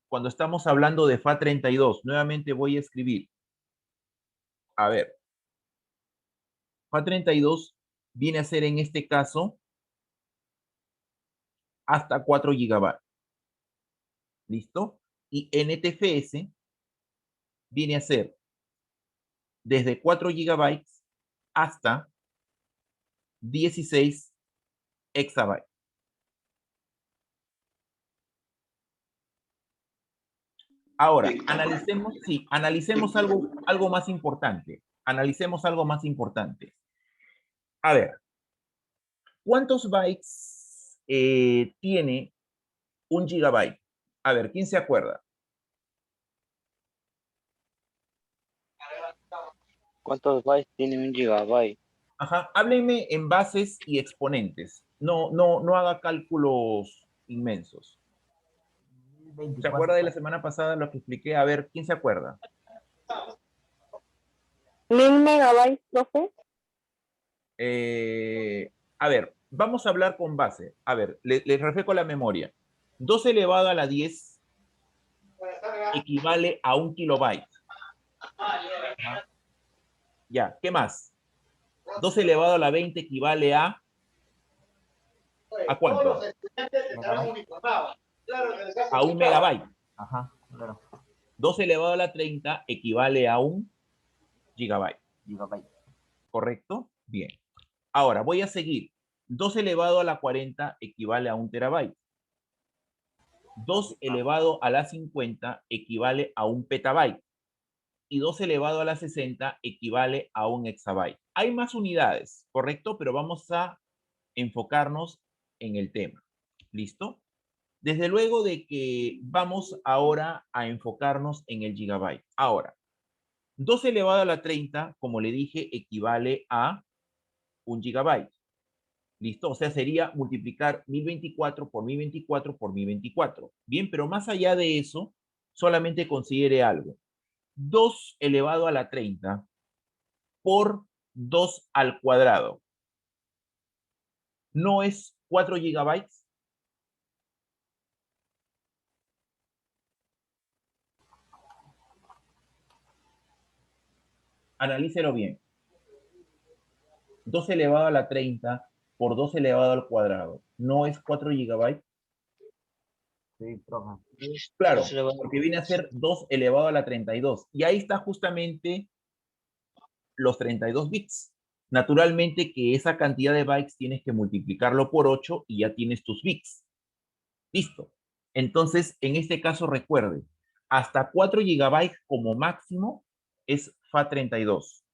cuando estamos hablando de FAT32, nuevamente voy a escribir. A ver, FAT32 viene a ser en este caso hasta 4 GB. ¿Listo? Y NTFS viene a ser desde 4 GB hasta 16 exabytes. Ahora, analicemos algo más importante. Analicemos algo más importante. A ver, ¿cuántos bytes tiene un gigabyte? A ver, ¿quién se acuerda? ¿Cuántos bytes tiene un gigabyte? Ajá, háblenme en bases y exponentes. No haga cálculos inmensos. ¿Se acuerda de la semana pasada lo que expliqué? A ver, ¿quién se acuerda? 1000 megabytes, profe. A ver, vamos a hablar con base. A ver, les refresco la memoria. 2 elevado a la 10 equivale a 1 kilobyte. Ya, ¿qué más? 2 elevado a la 20 equivale a cuánto? A 1 megabyte. Ajá, claro. 2 elevado a la 30 equivale a 1 gigabyte. ¿Correcto? Bien. Ahora, voy a seguir. 2 elevado a la 40 equivale a 1 terabyte. 2 elevado a la 50 equivale a 1 petabyte. Y 2 elevado a la 60 equivale a 1 exabyte. Hay más unidades, ¿correcto? Pero vamos a enfocarnos en el tema. ¿Listo? Desde luego de que vamos ahora a enfocarnos en el gigabyte. Ahora, 2 elevado a la 30, como le dije, equivale a 1 gigabyte. ¿Listo? O sea, sería multiplicar 1024 por 1024 por 1024. Bien, pero más allá de eso, solamente considere algo. 2 elevado a la 30 por 2 al cuadrado. ¿No es 4 gigabytes? Analícelo bien. 2 elevado a la 30 por 2 elevado al cuadrado. ¿No es 4 gigabytes? Sí, profe. Claro, porque viene a ser 2 elevado a la 32. Y ahí está justamente los 32 bits. Naturalmente que esa cantidad de bytes tienes que multiplicarlo por 8 y ya tienes tus bits. Listo. Entonces, en este caso, recuerde, hasta 4 gigabytes como máximo es FAT32.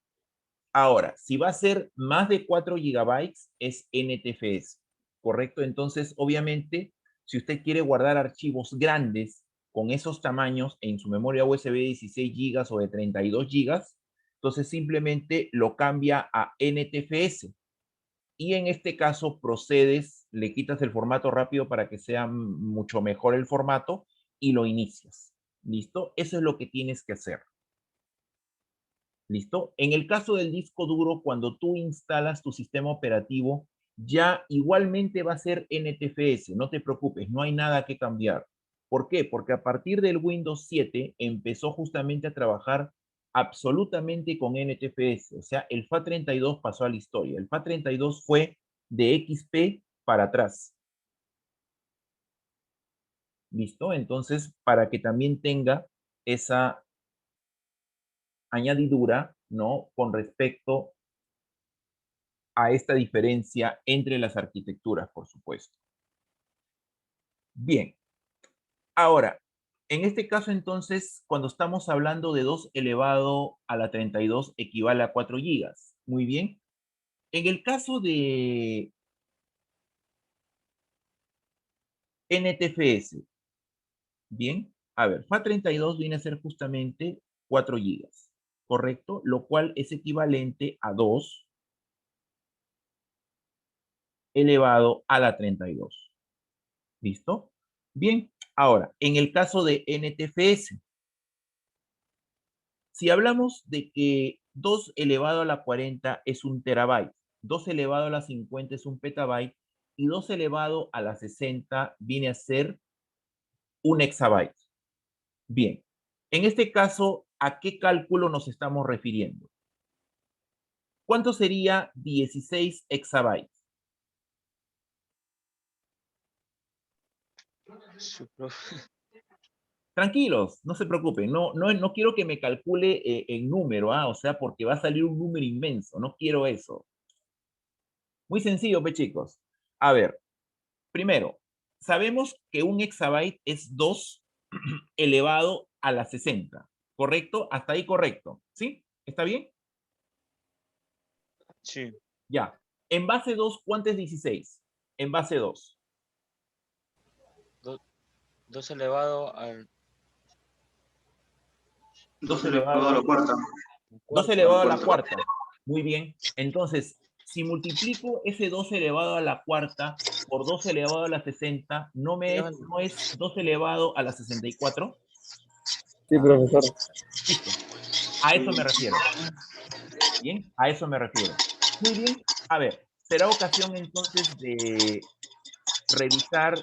Ahora, si va a ser más de 4 gigabytes, es NTFS, ¿correcto? Entonces, obviamente, si usted quiere guardar archivos grandes con esos tamaños en su memoria USB de 16 GB o de 32 GB, entonces simplemente lo cambia a NTFS. Y en este caso procedes, le quitas el formato rápido para que sea mucho mejor el formato y lo inicias. ¿Listo? Eso es lo que tienes que hacer. ¿Listo? En el caso del disco duro, cuando tú instalas tu sistema operativo, ya igualmente va a ser NTFS, no te preocupes, no hay nada que cambiar. ¿Por qué? Porque a partir del Windows 7 empezó justamente a trabajar absolutamente con NTFS, o sea, el FAT32 pasó a la historia. El FAT32 fue de XP para atrás. ¿Listo? Entonces, para que también tenga esa añadidura, ¿no? Con respecto a esta diferencia entre las arquitecturas, por supuesto. Bien. Ahora, en este caso, entonces, cuando estamos hablando de 2 elevado a la 32 equivale a 4 GB. Muy bien. En el caso de NTFS, bien, a ver, FAT32 viene a ser justamente 4 GB, ¿correcto? Lo cual es equivalente a 2 elevado a la 32. ¿Listo? Bien, ahora, en el caso de NTFS, si hablamos de que 2 elevado a la 40 es un terabyte, 2 elevado a la 50 es un petabyte y 2 elevado a la 60 viene a ser un exabyte. Bien, en este caso, ¿a qué cálculo nos estamos refiriendo? ¿Cuánto sería 16 exabytes? Tranquilos, no se preocupen, no quiero que me calcule en número, o sea, porque va a salir un número inmenso, no quiero eso. Muy sencillo, chicos. A ver, primero, sabemos que un exabyte es 2 elevado a la 60, ¿correcto? Hasta ahí correcto, ¿sí? ¿Está bien? Sí. Ya. En base 2, ¿cuánto es 16? En base 2. 2 elevado al 2 2 elevado a la cuarta. 2 elevado a la cuarta. Muy bien. Entonces, si multiplico ese 2 elevado a la cuarta por 2 elevado a la 60, ¿no es 2 elevado a la 64? Sí, profesor. Listo. A eso me refiero. Bien, a eso me refiero. Muy bien. A ver, será ocasión entonces de revisar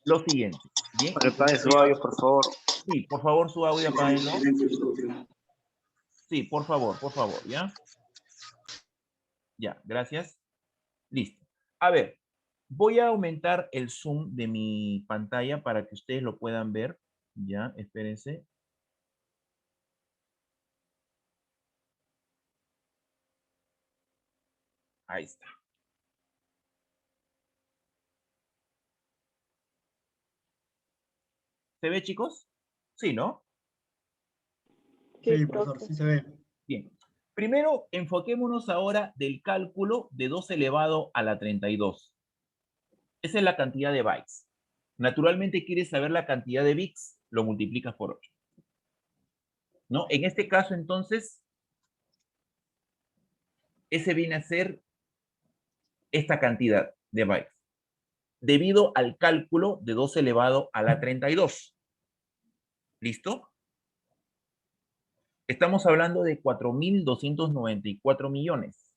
lo siguiente. Bien. Apague su audio, por favor. Sí, por favor, su audio apáguenlo. Silencio. Sí, por favor, ¿ya? Ya, gracias. Listo. A ver, voy a aumentar el zoom de mi pantalla para que ustedes lo puedan ver. Ya, espérense. Ahí está. ¿Se ve, chicos? Sí, ¿no? Sí, profesor, profe. sí se ve. Bien. Primero, enfoquémonos ahora del cálculo de 2 elevado a la 32. Esa es la cantidad de bytes. Naturalmente, quieres saber la cantidad de bits, lo multiplicas por 8. ¿No? En este caso, entonces, ese viene a ser esta cantidad de bytes, debido al cálculo de 2 elevado a la 32. ¿Listo? Estamos hablando de 4.294 millones.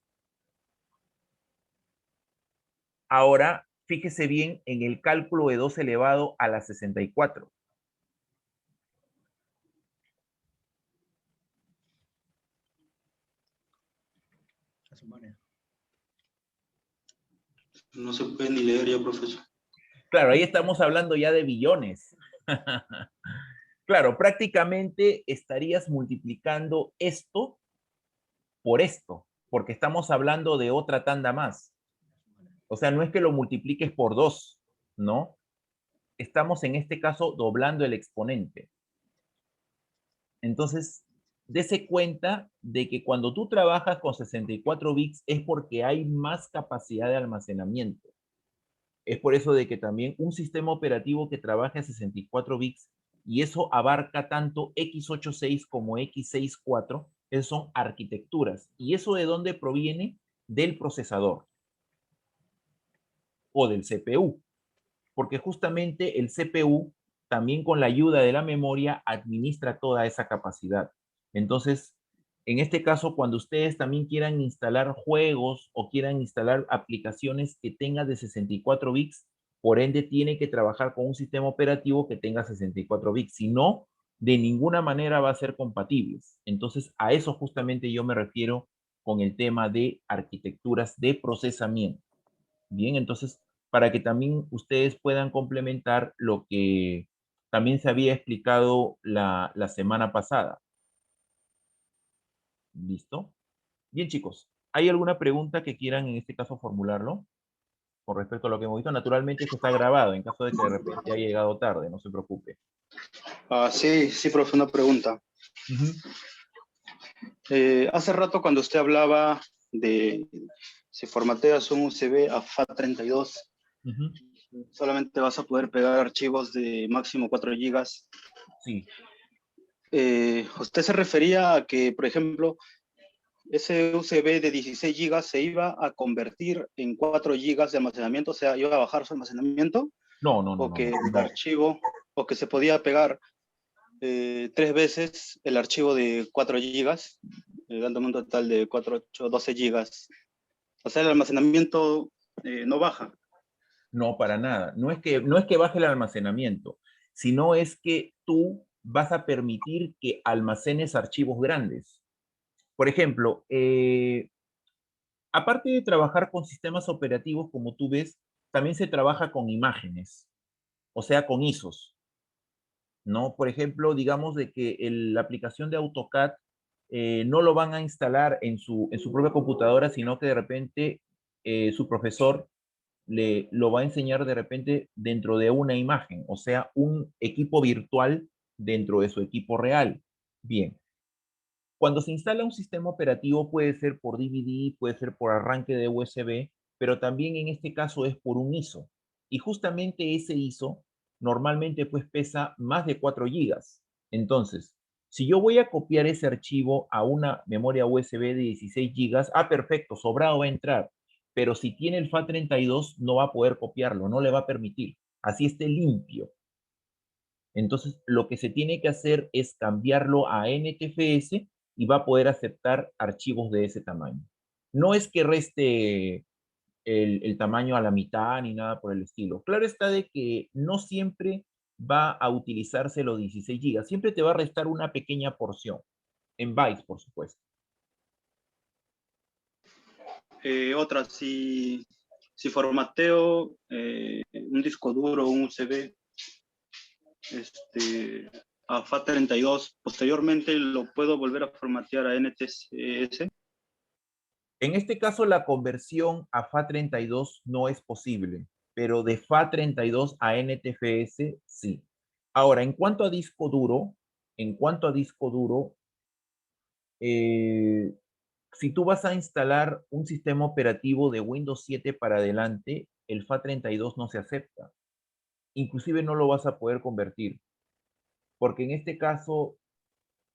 Ahora, fíjese bien en el cálculo de 2 elevado a la 64. No se puede ni leer ya, profesor. Claro, ahí estamos hablando ya de billones. Claro, prácticamente estarías multiplicando esto por esto, porque estamos hablando de otra tanda más. O sea, no es que lo multipliques por 2, ¿no? Estamos en este caso doblando el exponente. Entonces, dese cuenta de que cuando tú trabajas con 64 bits es porque hay más capacidad de almacenamiento. Es por eso de que también un sistema operativo que trabaje a 64 bits, y eso abarca tanto x86 como x64, esas son arquitecturas. ¿Y eso de dónde proviene? Del procesador o del CPU. Porque justamente el CPU, también con la ayuda de la memoria, administra toda esa capacidad. Entonces, en este caso, cuando ustedes también quieran instalar juegos o quieran instalar aplicaciones que tengan de 64 bits, por ende tiene que trabajar con un sistema operativo que tenga 64 bits. Si no, de ninguna manera va a ser compatibles. Entonces, a eso justamente yo me refiero con el tema de arquitecturas de procesamiento. Bien, entonces, para que también ustedes puedan complementar lo que también se había explicado la semana pasada. ¿Listo? Bien, chicos, ¿hay alguna pregunta que quieran en este caso formularlo? Con respecto a lo que hemos visto, naturalmente esto está grabado, en caso de que de repente haya llegado tarde, no se preocupe. Sí, profe, una pregunta. Ujú. Hace rato cuando usted hablaba de si formateas un USB a FAT32, Ujú. solamente vas a poder pegar archivos de máximo 4 gigas. Sí, Usted se refería a que, por ejemplo, ese USB de 16 gigas se iba a convertir en 4 gigas de almacenamiento, o sea, iba a bajar su almacenamiento, no, no, no, o no, que no, el no. archivo, o que se podía pegar 3 veces el archivo de 4 gigas, dándome un total de 4, 8, 12 gigas. O sea, el almacenamiento no baja. No, para nada. No es que baje el almacenamiento, sino es que tú vas a permitir que almacenes archivos grandes. Por ejemplo, aparte de trabajar con sistemas operativos, como tú ves, también se trabaja con imágenes, o sea, con ISOs, ¿no? Por ejemplo, digamos de que la aplicación de AutoCAD no lo van a instalar en su propia computadora, sino que de repente su profesor lo va a enseñar de repente dentro de una imagen, o sea, un equipo virtual dentro de su equipo real. Bien, cuando se instala un sistema operativo puede ser por DVD, puede ser por arranque de USB, pero también en este caso es por un ISO. Y justamente ese ISO normalmente pues pesa más de 4 gigas. Entonces, si yo voy a copiar ese archivo a una memoria USB de 16 gigas, perfecto, sobrado va a entrar. Pero si tiene el FAT32 no va a poder copiarlo, no le va a permitir. Así esté limpio. Entonces, lo que se tiene que hacer es cambiarlo a NTFS y va a poder aceptar archivos de ese tamaño. No es que reste el tamaño a la mitad ni nada por el estilo. Claro está de que no siempre va a utilizarse los 16 gigas, siempre te va a restar una pequeña porción, en bytes, por supuesto. Otra, si formateo un disco duro, un USB, a FAT32, posteriormente lo puedo volver a formatear a NTFS. En este caso, la conversión a FAT32 no es posible, pero de FAT32 a NTFS sí. Ahora, en cuanto a disco duro, eh, si tú vas a instalar un sistema operativo de Windows 7 para adelante, el FAT32 no se acepta. Inclusive no lo vas a poder convertir, porque en este caso,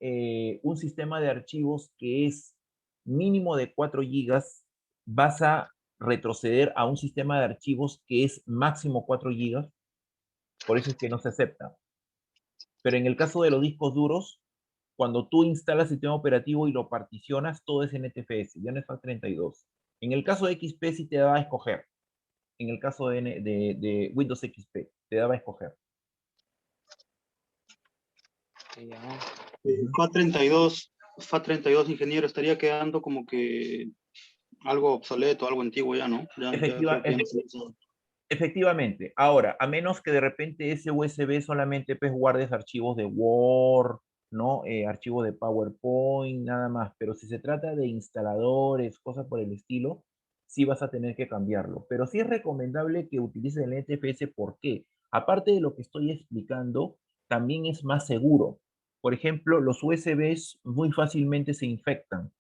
un sistema de archivos que es mínimo de 4 gigas, vas a retroceder a un sistema de archivos que es máximo 4 gigas, por eso es que no se acepta. Pero en el caso de los discos duros, cuando tú instalas el sistema operativo y lo particionas, todo es NTFS, ya no es FAT32. En el caso de XP sí te daba a escoger. En el caso de Windows XP, te daba a escoger. Ya. FAT32, ingeniero, estaría quedando como que algo obsoleto, algo antiguo ya, ¿no? Ya Efectiva, creo que ya no se usa. Efectivamente. Ahora, a menos que de repente ese USB solamente pues guardes archivos de Word, ¿no? Archivos de PowerPoint, nada más. Pero si se trata de instaladores, cosas por el estilo, sí vas a tener que cambiarlo. Pero sí es recomendable que utilices el NTFS. ¿Por qué? Aparte de lo que estoy explicando, también es más seguro. Por ejemplo, los USBs muy fácilmente se infectan,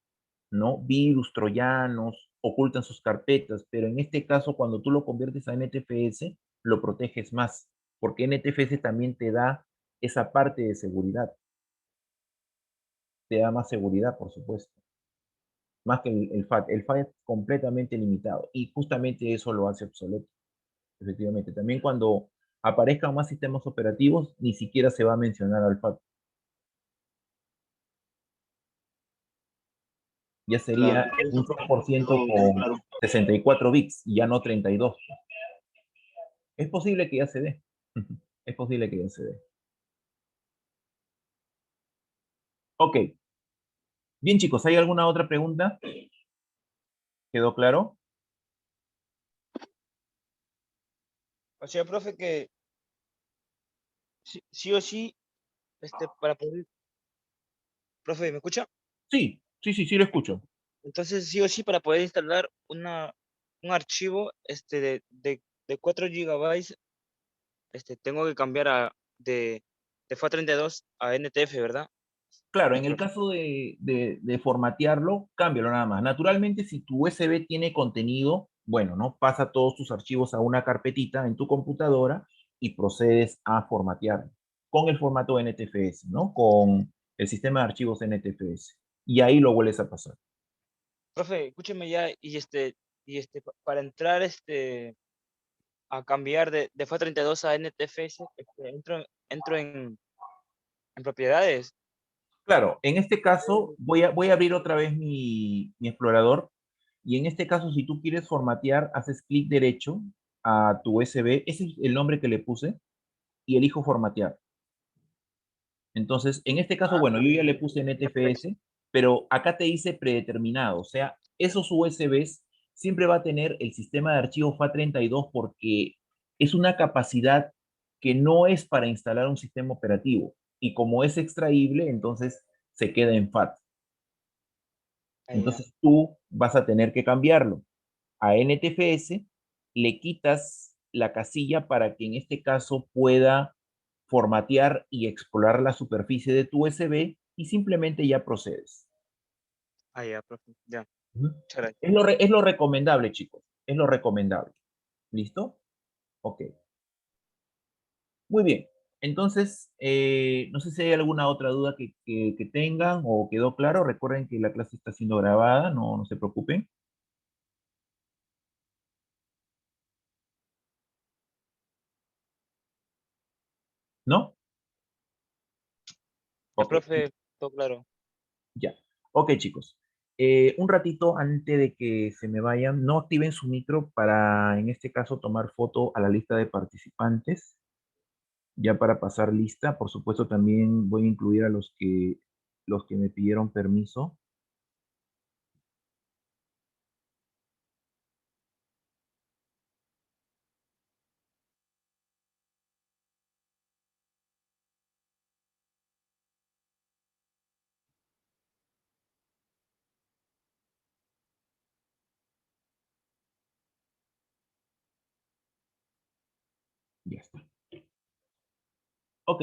¿no? Virus, troyanos ocultan sus carpetas, pero en este caso, cuando tú lo conviertes a NTFS, lo proteges más, porque NTFS también te da esa parte de seguridad. Te da más seguridad, por supuesto. Más que el FAT. El FAT es completamente limitado y justamente eso lo hace obsoleto. Efectivamente. También cuando aparezcan más sistemas operativos, ni siquiera se va a mencionar al FAT. Ya sería Claro, un 100% con claro. 64 bits y ya no 32. Es posible que ya se dé. Es posible que ya se dé. Ok. Bien, chicos, ¿hay alguna otra pregunta? ¿Quedó claro? O sea, profe, que sí o sí, para poder, profe, ¿me escucha? Sí, sí, sí, sí lo escucho. Entonces, sí o sí, para poder instalar un archivo de 4 gigabytes, tengo que cambiar de FAT32 a NTF, ¿verdad? Claro, en el caso de formatearlo, cámbialo nada más. Naturalmente, si tu USB tiene contenido, bueno, ¿no? Pasa todos tus archivos a una carpetita en tu computadora y procedes a formatearlo con el formato NTFS, ¿no? Con el sistema de archivos NTFS. Y ahí lo vuelves a pasar. Profe, escúcheme ya, para entrar a cambiar de FAT32 a NTFS, entro en propiedades. Claro, en este caso voy a abrir otra vez mi explorador y en este caso si tú quieres formatear, haces clic derecho a tu USB, ese es el nombre que le puse y elijo formatear. Entonces, en este caso, bueno, yo ya le puse NTFS, pero acá te dice predeterminado, o sea, esos USBs siempre va a tener el sistema de archivo FAT32 porque es una capacidad que no es para instalar un sistema operativo y como es extraíble, entonces se queda en FAT. Ah, ya. Entonces tú vas a tener que cambiarlo a NTFS, le quitas la casilla para que en este caso pueda formatear y explorar la superficie de tu USB y simplemente ya procedes. Ah, ya, profe, ya. Ujú. Muchas gracias. Es lo recomendable, chicos. Es lo recomendable. ¿Listo? Ok. Muy bien. Entonces, no sé si hay alguna otra duda que tengan o quedó claro. Recuerden que la clase está siendo grabada, no se preocupen. ¿No? Ya, Ok. profe, todo claro. Ya. Ok, chicos. Un ratito antes de que se me vayan, no activen su micro para, en este caso, tomar foto a la lista de participantes. Ya para pasar lista, por supuesto, también voy a incluir a los que me pidieron permiso. Ya está. Ok.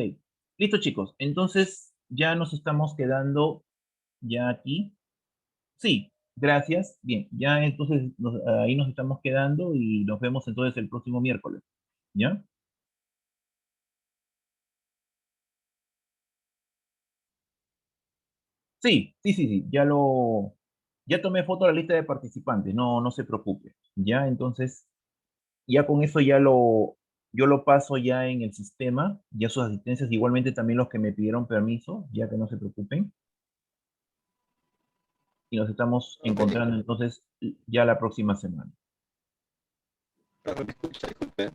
Listo, chicos. Entonces, ya nos estamos quedando ya aquí. Sí, gracias. Bien, ya entonces ahí nos estamos quedando y nos vemos entonces el próximo miércoles. ¿Ya? Sí, sí, sí, sí, ya tomé foto de la lista de participantes, no se preocupe, ya, entonces, ya con eso yo lo paso ya en el sistema, ya sus asistencias, igualmente también los que me pidieron permiso, ya que no se preocupen, y nos estamos Profe, encontrando entonces ya la próxima semana. profe, ¿me escucha? Disculpe.